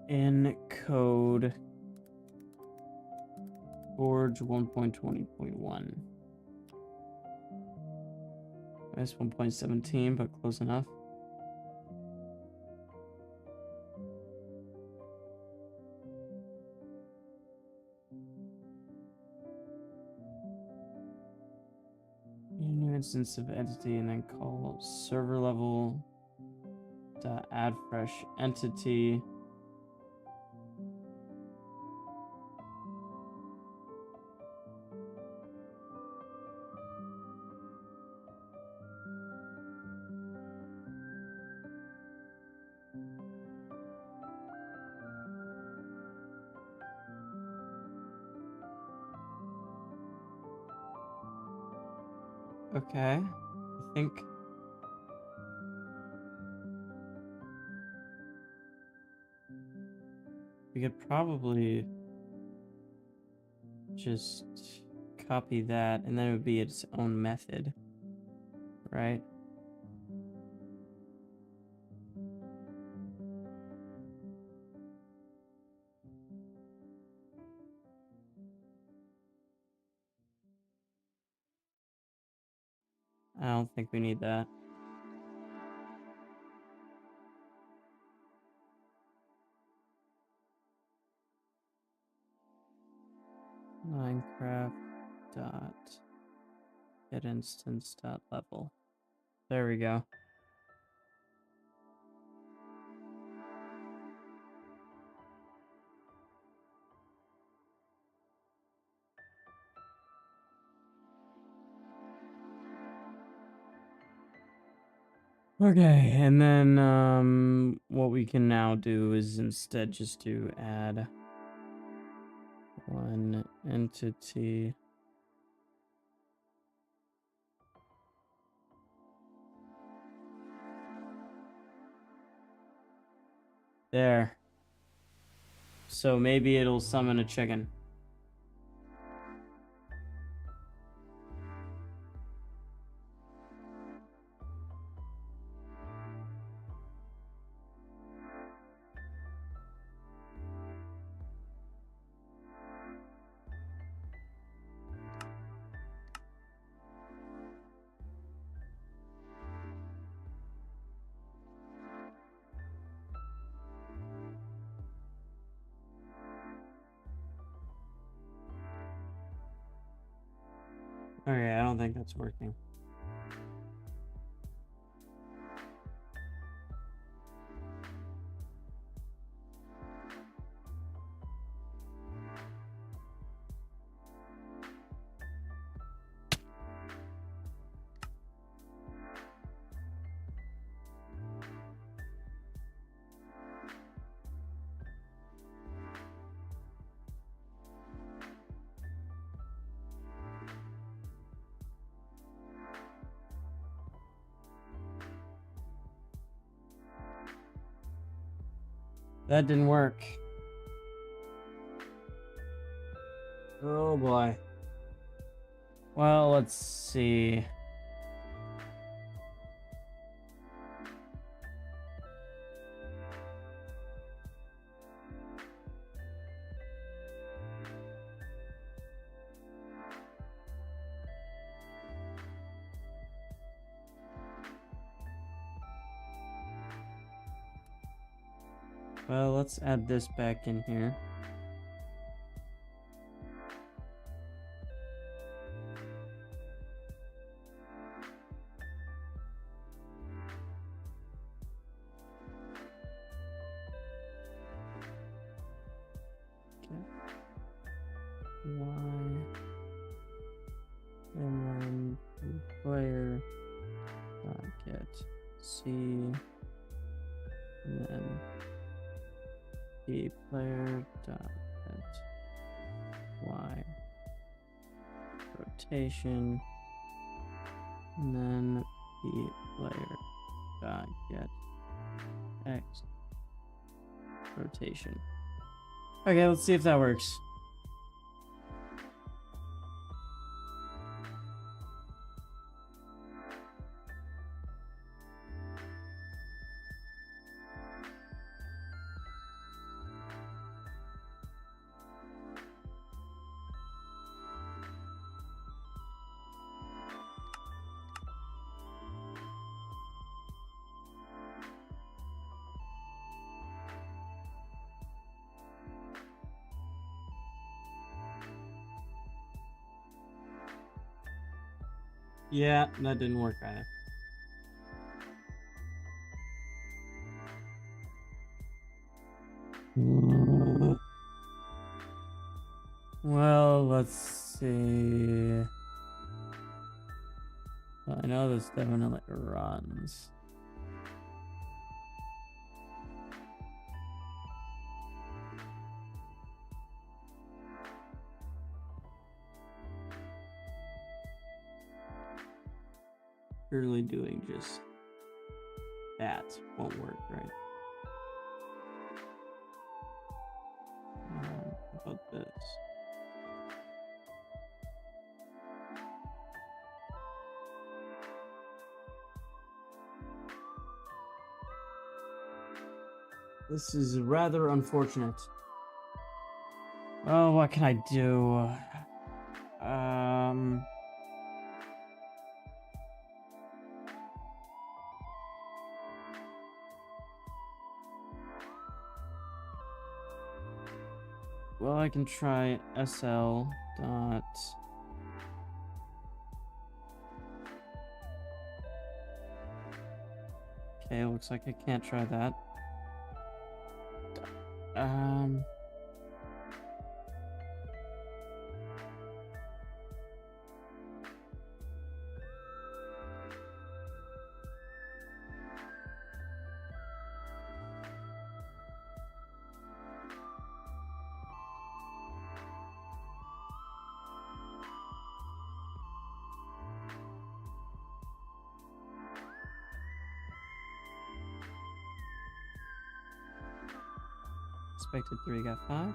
in code Forge 1.20.1. That's 1.17, but close enough. New instance of entity, and then call server level dot add fresh entity. Okay, I think we could probably just copy that, and then it would be its own method, right? I don't think we need that. Minecraft dot get instance dot level. There we go. Okay, and then what we can now do is instead just do add one entity. There. So maybe it'll summon a chicken. Okay, I don't think that's working. That didn't work. Oh boy. Well, let's see. Well, let's add this back in here. Y, and then player get C, and then the player dot get Y rotation, and then the player dot get X rotation. Okay, let's see if that works. Yeah, that didn't work either. Well, let's see. I know this definitely runs. Surely doing just that won't work, right? How about this? This is rather unfortunate. Oh, what can I do? Well, I can try SL dot. Okay, looks like I can't try that. Expected 3 got 5.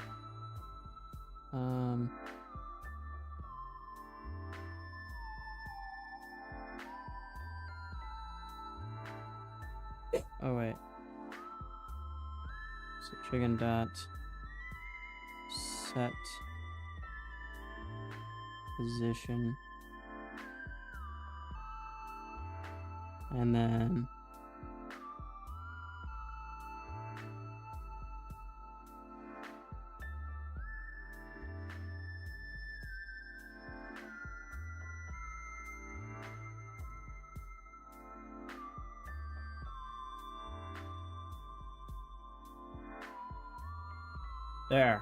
Oh wait. So chicken dot set position, and then there.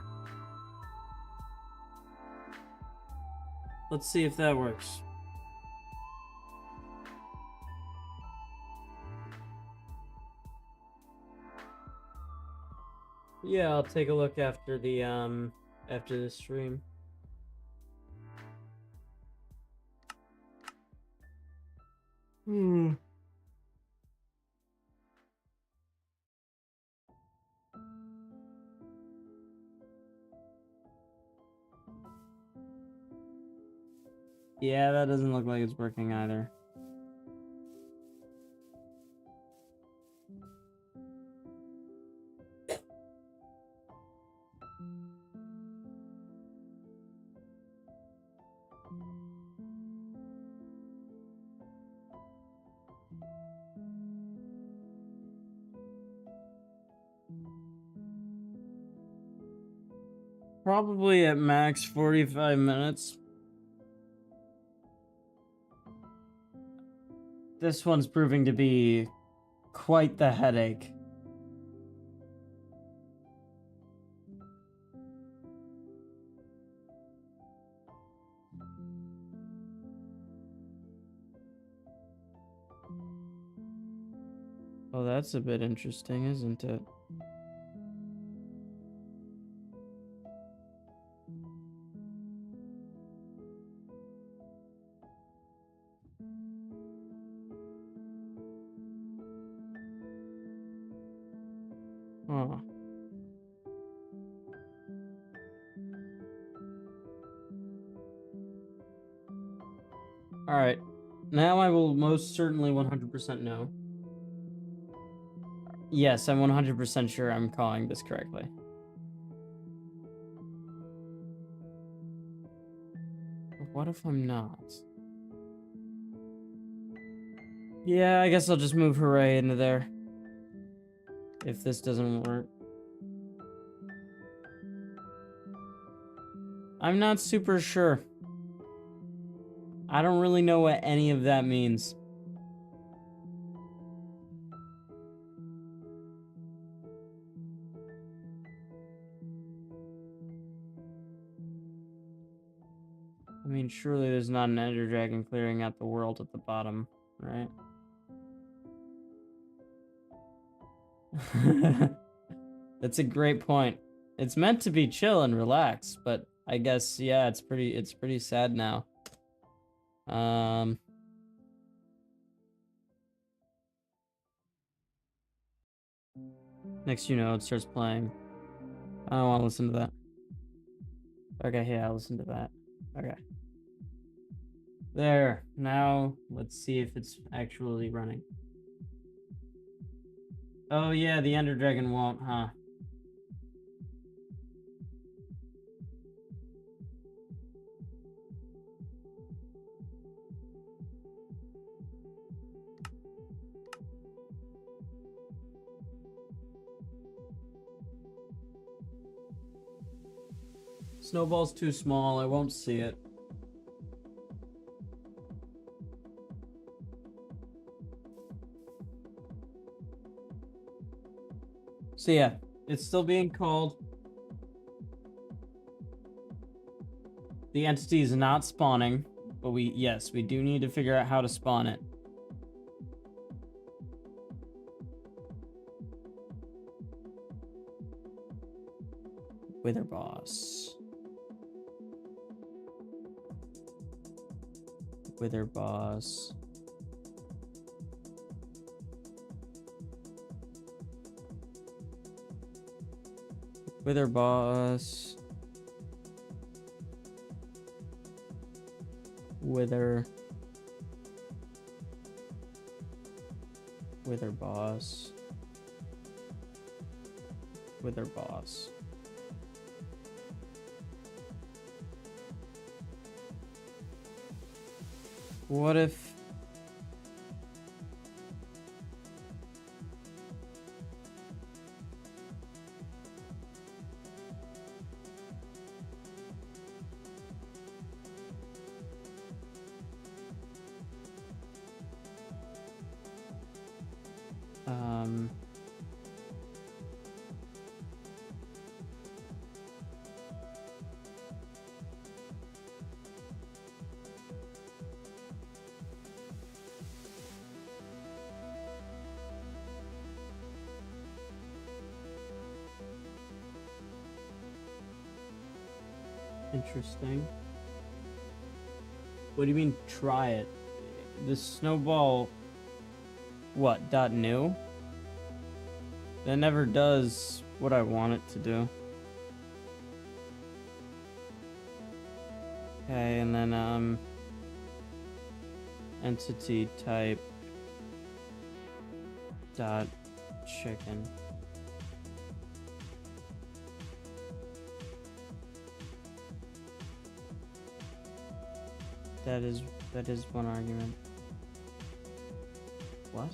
Let's see if that works. Yeah, I'll take a look after the stream. Yeah, that doesn't look like it's working either. Probably at max 45 minutes. This one's proving to be quite the headache. Oh, that's a bit interesting, isn't it? Huh. Alright. Now I will most certainly 100% know. Yes, I'm 100% sure I'm calling this correctly. But what if I'm not? Yeah, I guess I'll just move Hooray into there. If this doesn't work. I'm not super sure. I don't really know what any of that means. I mean, surely there's not an Ender Dragon clearing out the world at the bottom, right? That's a great point. It's meant to be chill and relax, but I guess yeah, it's pretty sad now. Next, it starts playing. I don't want to listen to that. Okay, yeah, I'll listen to that. Okay. There. Now, let's see if it's actually running. Oh yeah, the Ender Dragon won't, huh? Snowball's too small, I won't see it. So yeah, it's still being called. The entity is not spawning, but we do need to figure out how to spawn it. Wither boss. Wither boss. Wither boss. Wither boss. Wither boss. What if interesting. What do you mean try it? The snowball what, .new? That never does what I want it to do. Okay, and then entity type dot chicken. That is one argument. What?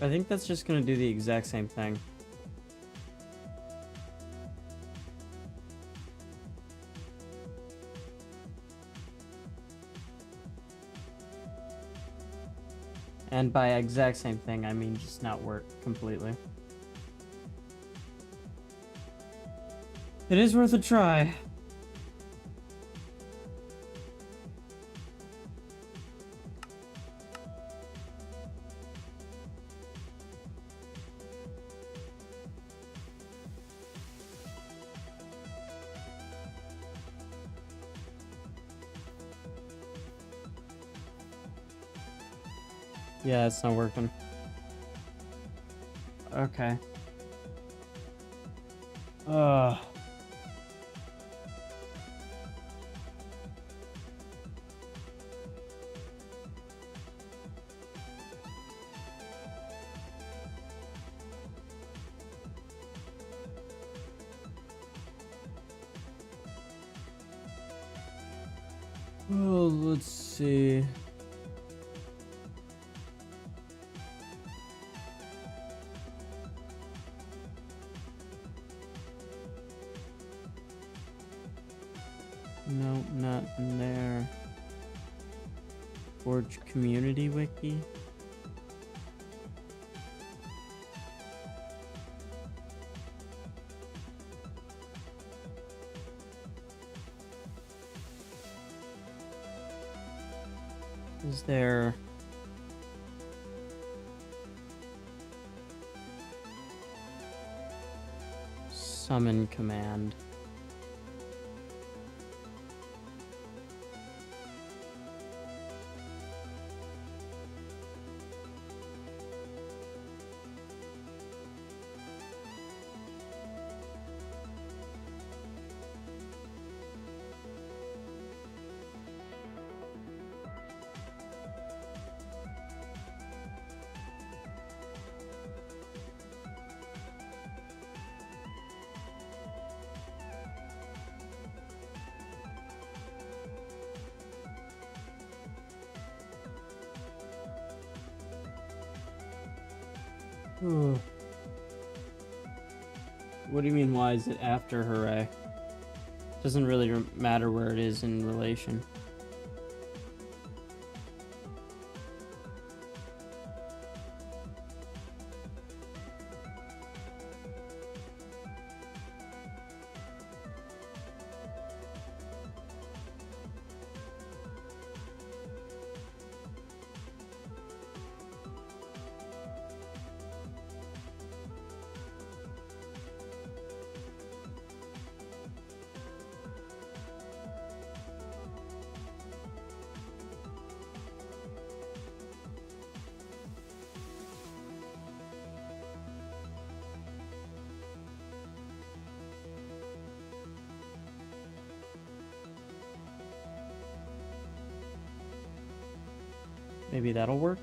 I think that's just gonna do the exact same thing. And by exact same thing, I mean just not work completely. It is worth a try. Yeah, it's not working. Okay. Ugh. Well, let's see. No, not in there. Forge Community Wiki. Is there... Summon command? What do you mean, why is it after Hooray? Doesn't really matter where it is in relation. Maybe that'll work?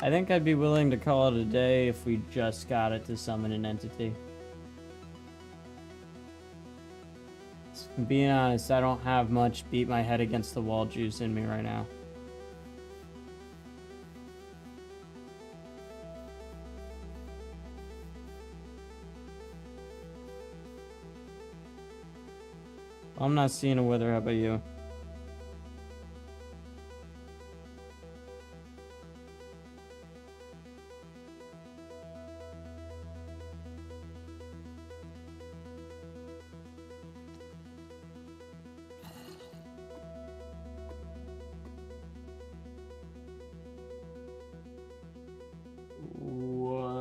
I think I'd be willing to call it a day if we just got it to summon an entity. Being honest, I don't have much beat my head against the wall juice in me right now. I'm not seeing a wither. How about you?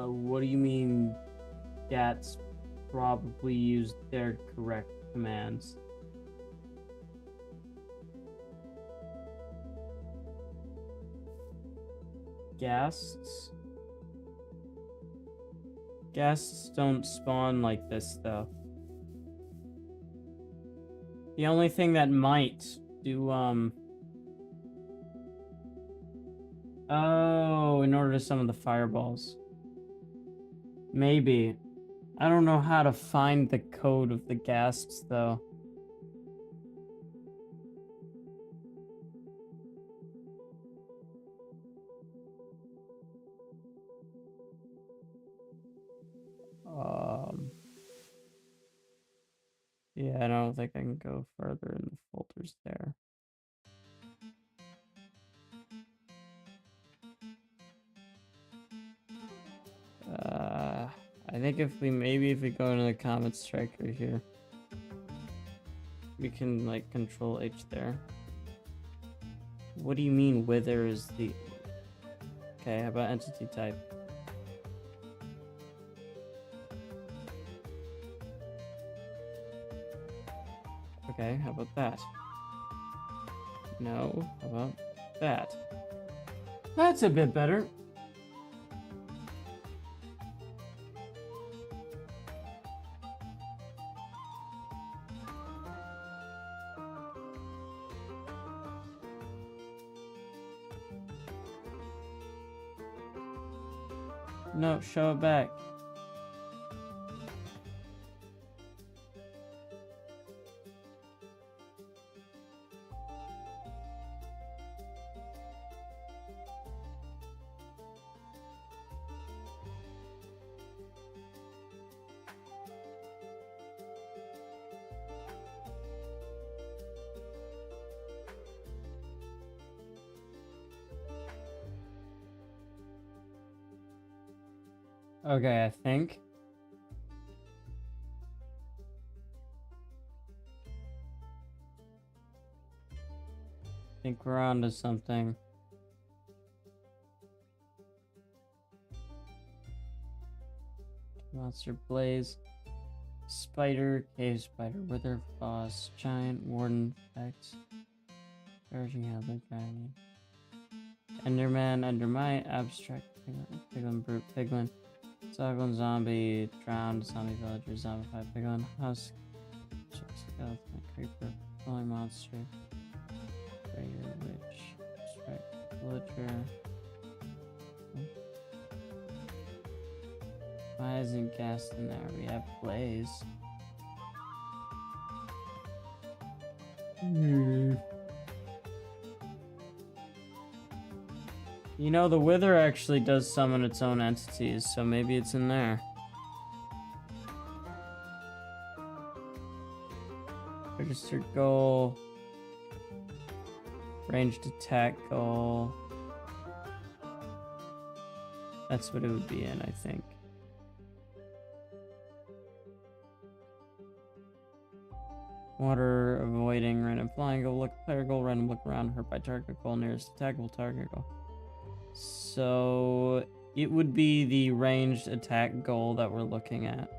What do you mean Gats probably used their correct commands? Ghasts? Ghasts don't spawn like this, though. The only thing that might do, Oh, in order to summon the fireballs. Maybe. I don't know how to find the code of the ghasts, though. Yeah, I don't think I can go further in the folders there. I think if we go into the comment striker here, we can like control H there. What do you mean wither is the... Okay, how about entity type? Okay, how about that? No, how about that? That's a bit better. No, show it back. Okay, I think we're on to something. Monster Blaze. Spider, Cave Spider, Wither Boss, Giant Warden X, Urging Headless Dragon, Enderman, Endermite, Abstract Piglin, Brute Piglin, Zoglin Zombie, Drowned Zombie Villager, Zombified Piglin, Husk, Chick Skeleton, Creeper, Falling Monster, Raider Witch, Abstract Villager. Why isn't gas in there? We have Blaze. You know, the Wither actually does summon its own entities, so maybe it's in there. Registered goal. Ranged attack goal. That's what it would be in, I think. Water, avoiding random flying goal, look player goal, random look around, hurt by target goal, nearest attackable target goal. So it would be the ranged attack goal that we're looking at.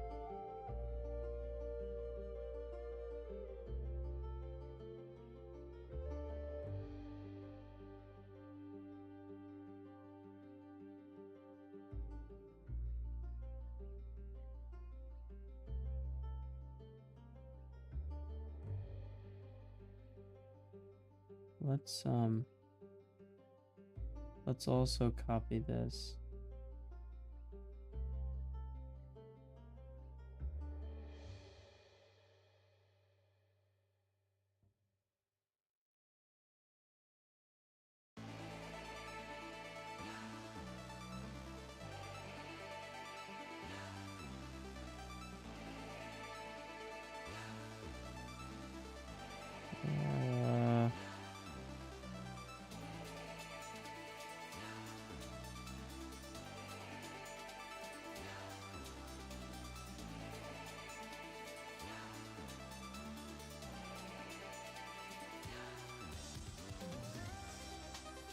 Let's also copy this.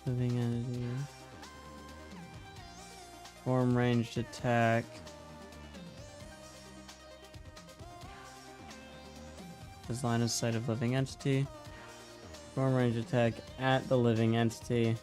Living entity. Form ranged attack. Is line of sight of living entity. Form ranged attack at the living entity.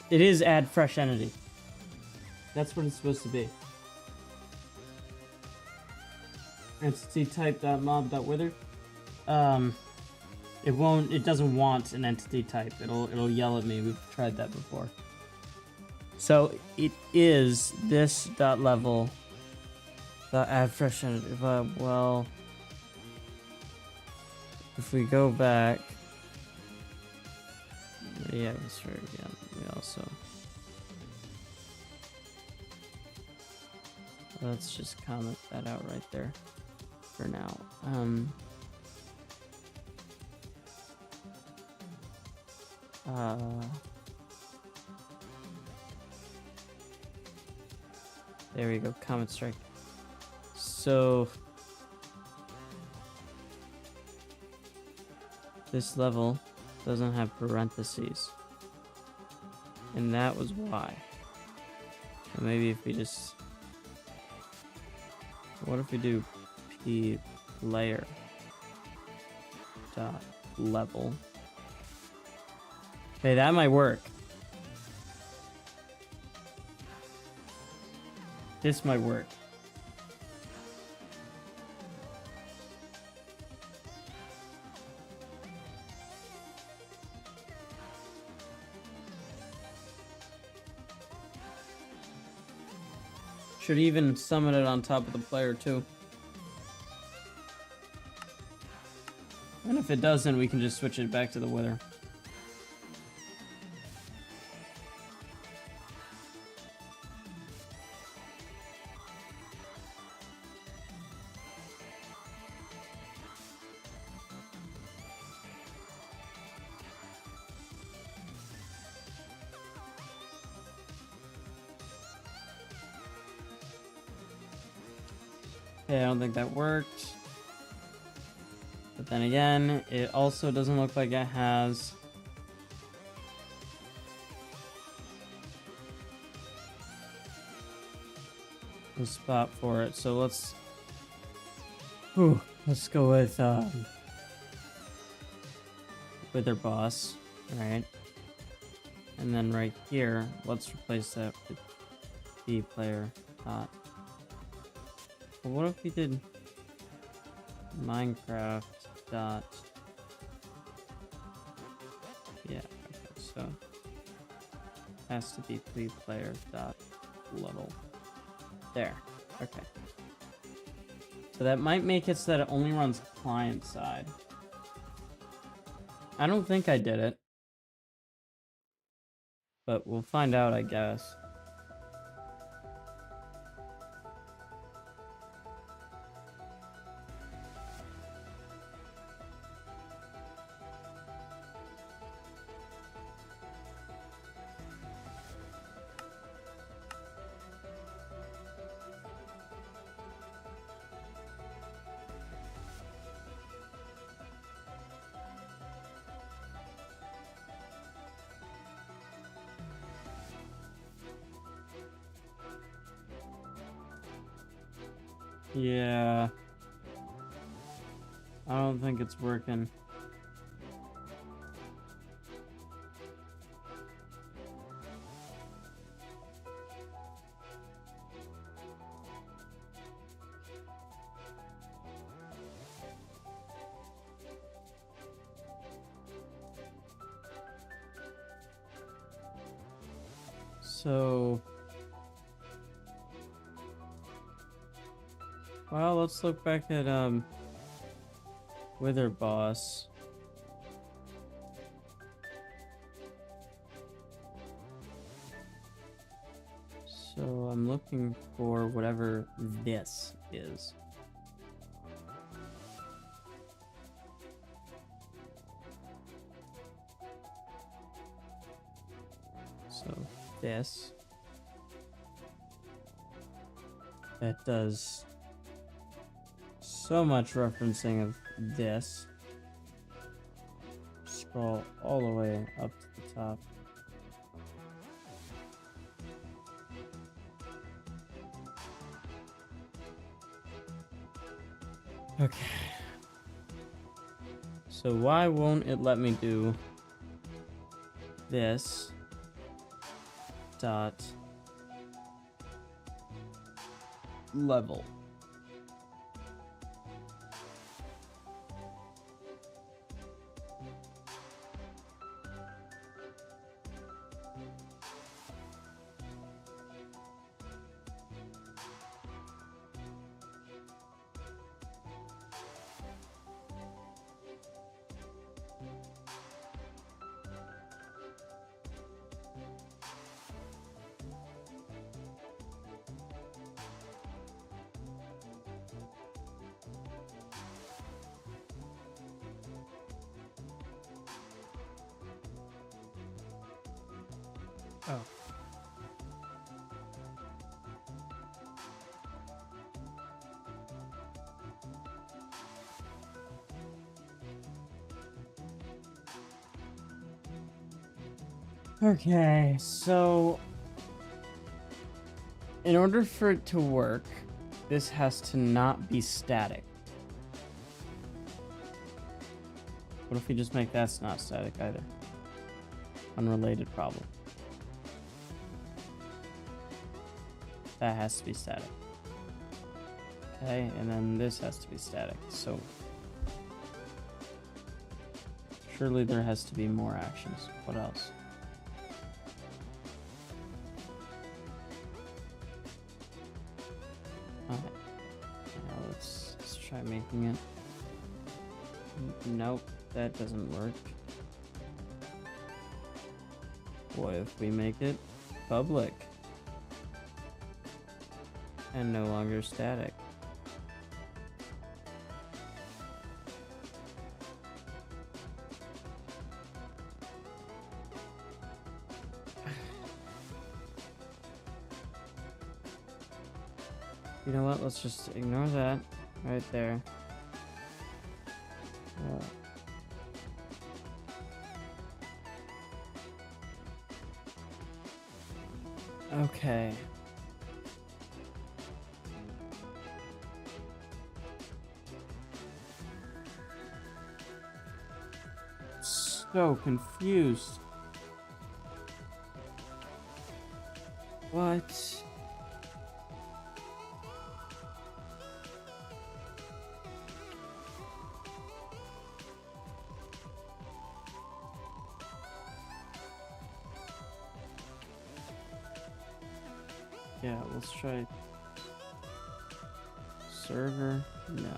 It is add fresh entity. That's what it's supposed to be. Entity type mob wither. It doesn't want an entity type. It'll yell at me. We've tried that before. So it is this level add fresh entity. Well, if we go back, yeah, that's right. Yeah, we also. Let's just comment that out right there for now. There we go, comment strike. So this level doesn't have parentheses, and that was why. So maybe if we just, what if we do p layer? dot level. Okay, that might work. This might work. Should even summon it on top of the player too. And if it doesn't, we can just switch it back to the Wither. Okay, I don't think that worked. But then again, it also doesn't look like it has a spot for it. So let's go with Wither Boss. Alright. And then right here, let's replace that with B player dot. Well, what if we did Minecraft dot, yeah, okay, so has to be player dot level. There. Okay. So that might make it so that it only runs client side. I don't think I did it, but we'll find out, I guess. Yeah. I don't think it's working. So, well, let's look back at Wither Boss. So I'm looking for whatever this is. So this, that does so much referencing of this. Scroll all the way up to the top. Okay. So why won't it let me do this dot level? Oh. Okay, so in order for it to work, this has to not be static. What if we just make that's not static either? Unrelated problem. That has to be static. Okay, and then this has to be static. So surely there has to be more actions. What else? Alright. Now let's try making it. Nope, that doesn't work. What if we make it public? And no longer static. You know what? Let's just ignore that right there. Okay. So confused. What? Yeah, let's try server. No.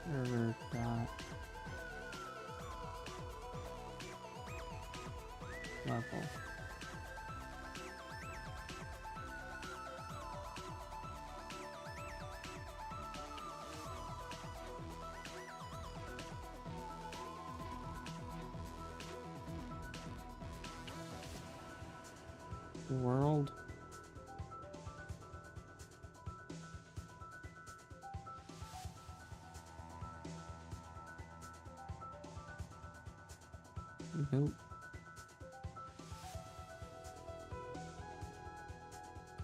Server dot level. World. Nope.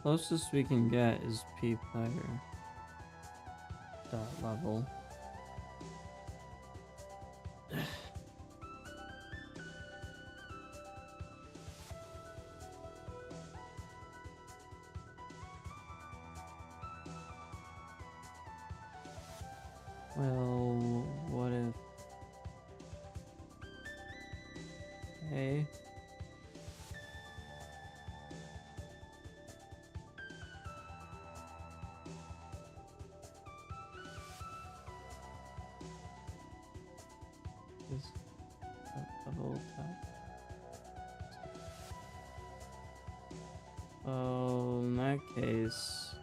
Closest we can get is pplayer dot level. Well, what if... Hey. This level Oh, in that case,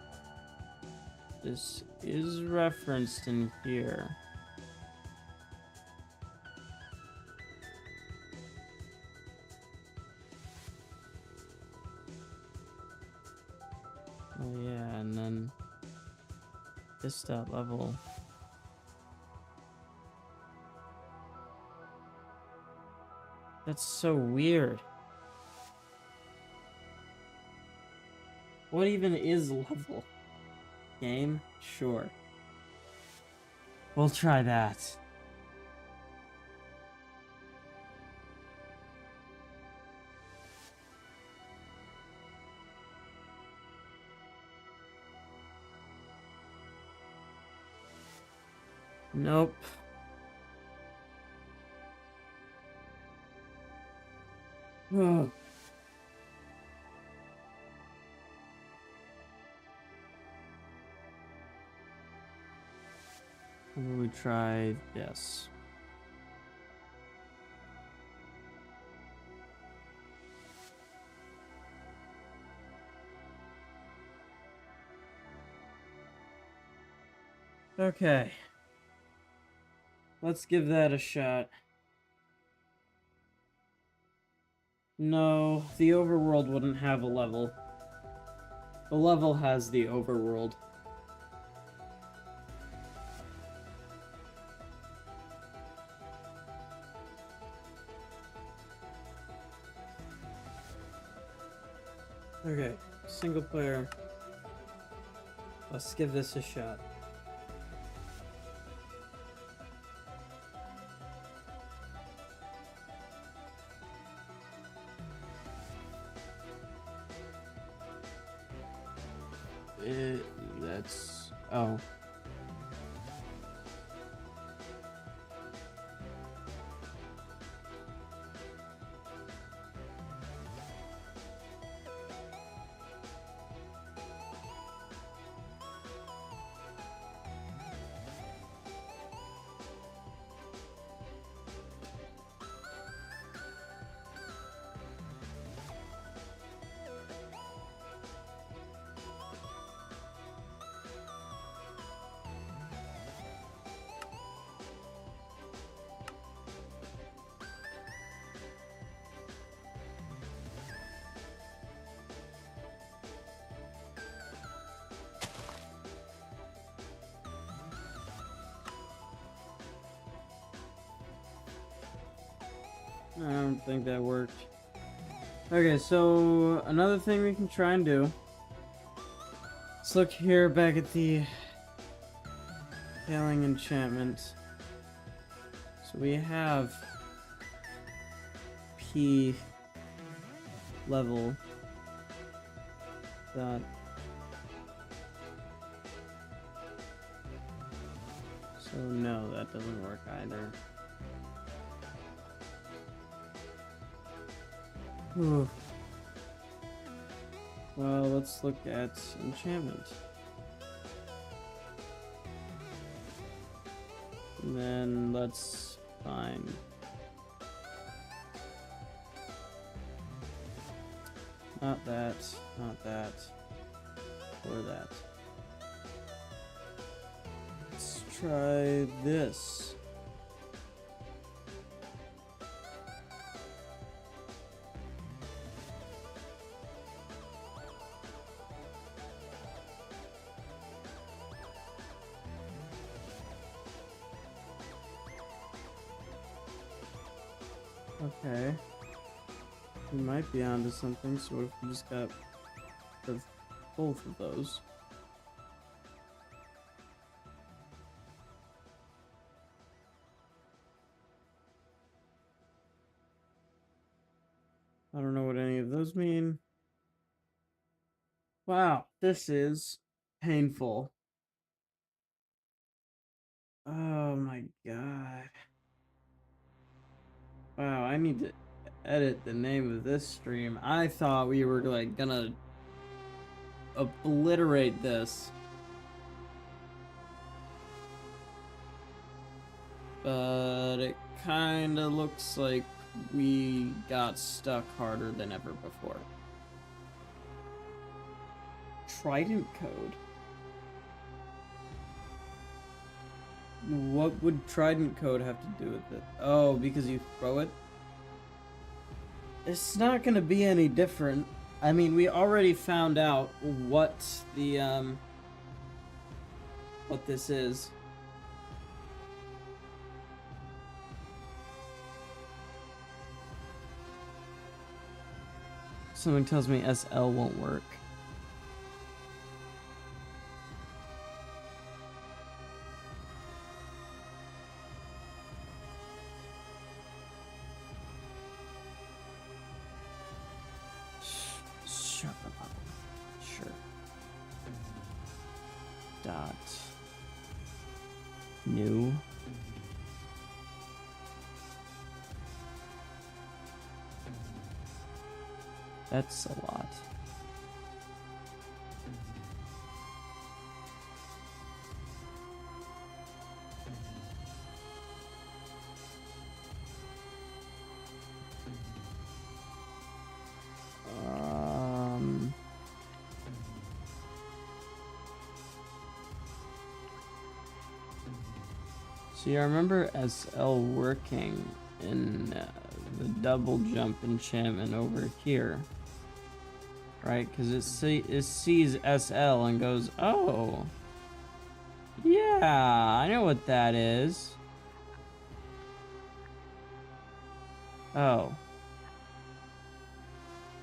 this is referenced in here. Oh yeah, and then this dot level. That's so weird. What even is level? Game? Sure. We'll try that. Nope. Ugh. We tried this. Okay. Let's give that a shot. No, the overworld wouldn't have a level. The level has the overworld. Okay, single player. Let's give this a shot. That's... Oh. I don't think that worked. Okay, so another thing we can try and do. Let's look here back at the Hailing enchantment. So we have P level that. So no, that doesn't work either. Ooh. Well, let's look at enchantment. And then let's find... Not that, or that. Let's try this. Okay. We might be onto something, so what if we just got both of those? I don't know what any of those mean. Wow, this is painful. Oh my god. Wow, I need to edit the name of this stream. I thought we were like gonna obliterate this. But it kinda looks like we got stuck harder than ever before. Trident code. What would Trident code have to do with it? Oh, because you throw it? It's not gonna be any different. I mean, we already found out what the, what this is. Something tells me SL won't work. Shut up. Sure. Dot. New. That's a lot. See, I remember SL working in the double jump enchantment over here. Right? Because it sees SL and goes, oh. Yeah, I know what that is. Oh.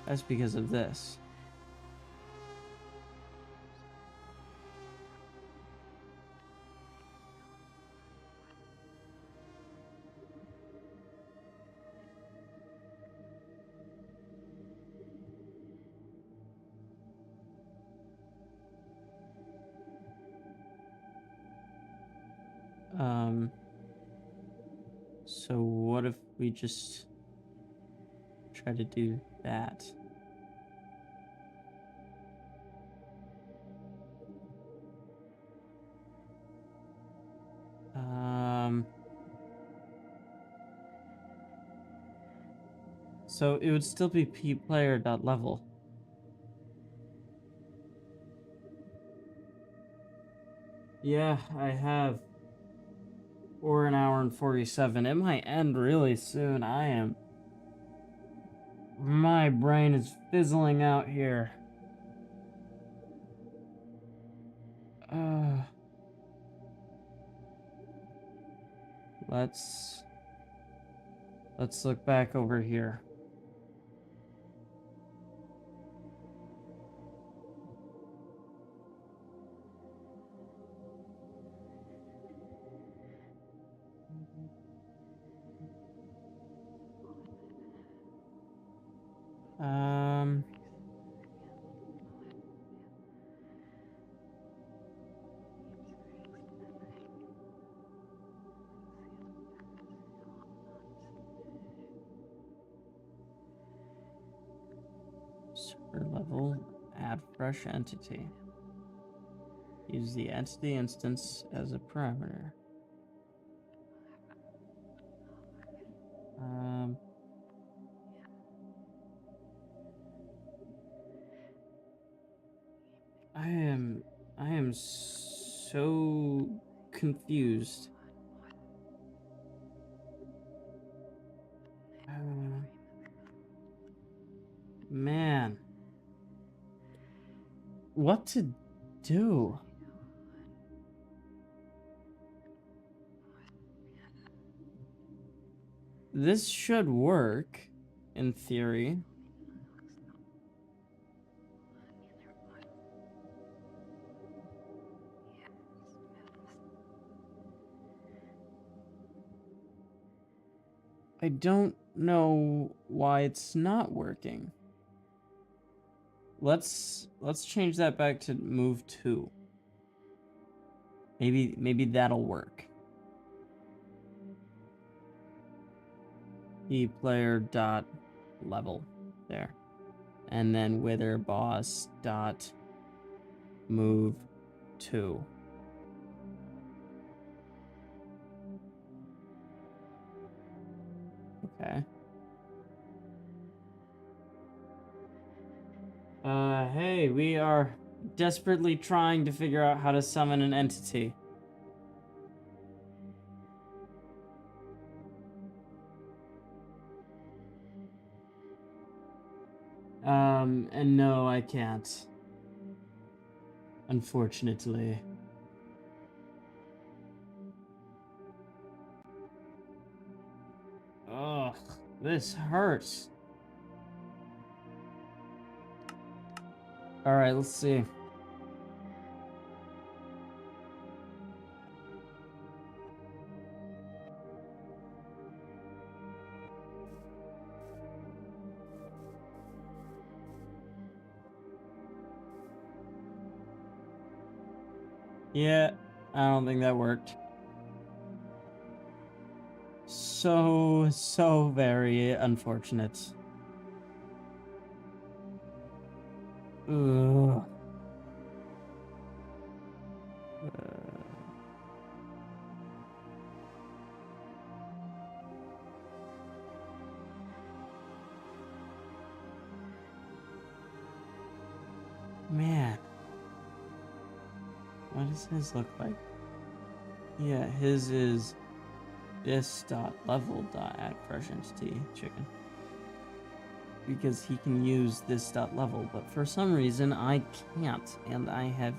That's because of this. So what if we just try to do that? So it would still be pplayer.level. Yeah, I have. Or an hour and 47. It might end really soon. My brain is fizzling out here. Let's look back over here. Server level, add fresh entity. Use the entity instance as a parameter. I am so confused. Man. What to do? This should work, in theory. I don't know why it's not working. Let's change that back to move 2. Maybe that'll work. pplayer.level there. And then wither boss dot move 2. Okay. Hey, we are desperately trying to figure out how to summon an entity. And no, I can't. Unfortunately. Ugh, this hurts. Alright, let's see. Yeah, I don't think that worked. So very unfortunate. Ugh. Man. What does his look like? Yeah, his is this.level.add fresh entity chicken. Because he can use this.level, but for some reason I can't, and I have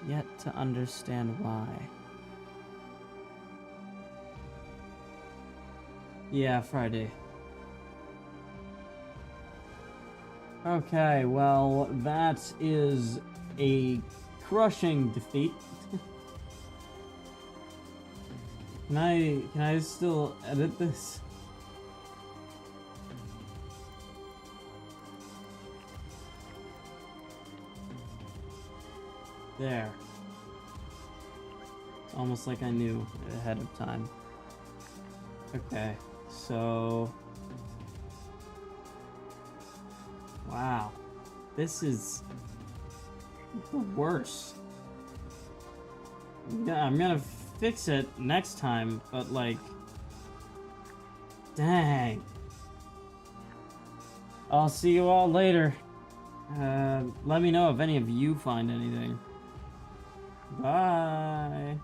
yet to understand why. Yeah, Friday. Okay, well, that is a crushing defeat. Can I still edit this? There. Almost like I knew ahead of time. Okay, so... Wow. This is... the worst. Yeah, I'm gonna fix it next time, but like... Dang. I'll see you all later. Let me know if any of you find anything. Bye.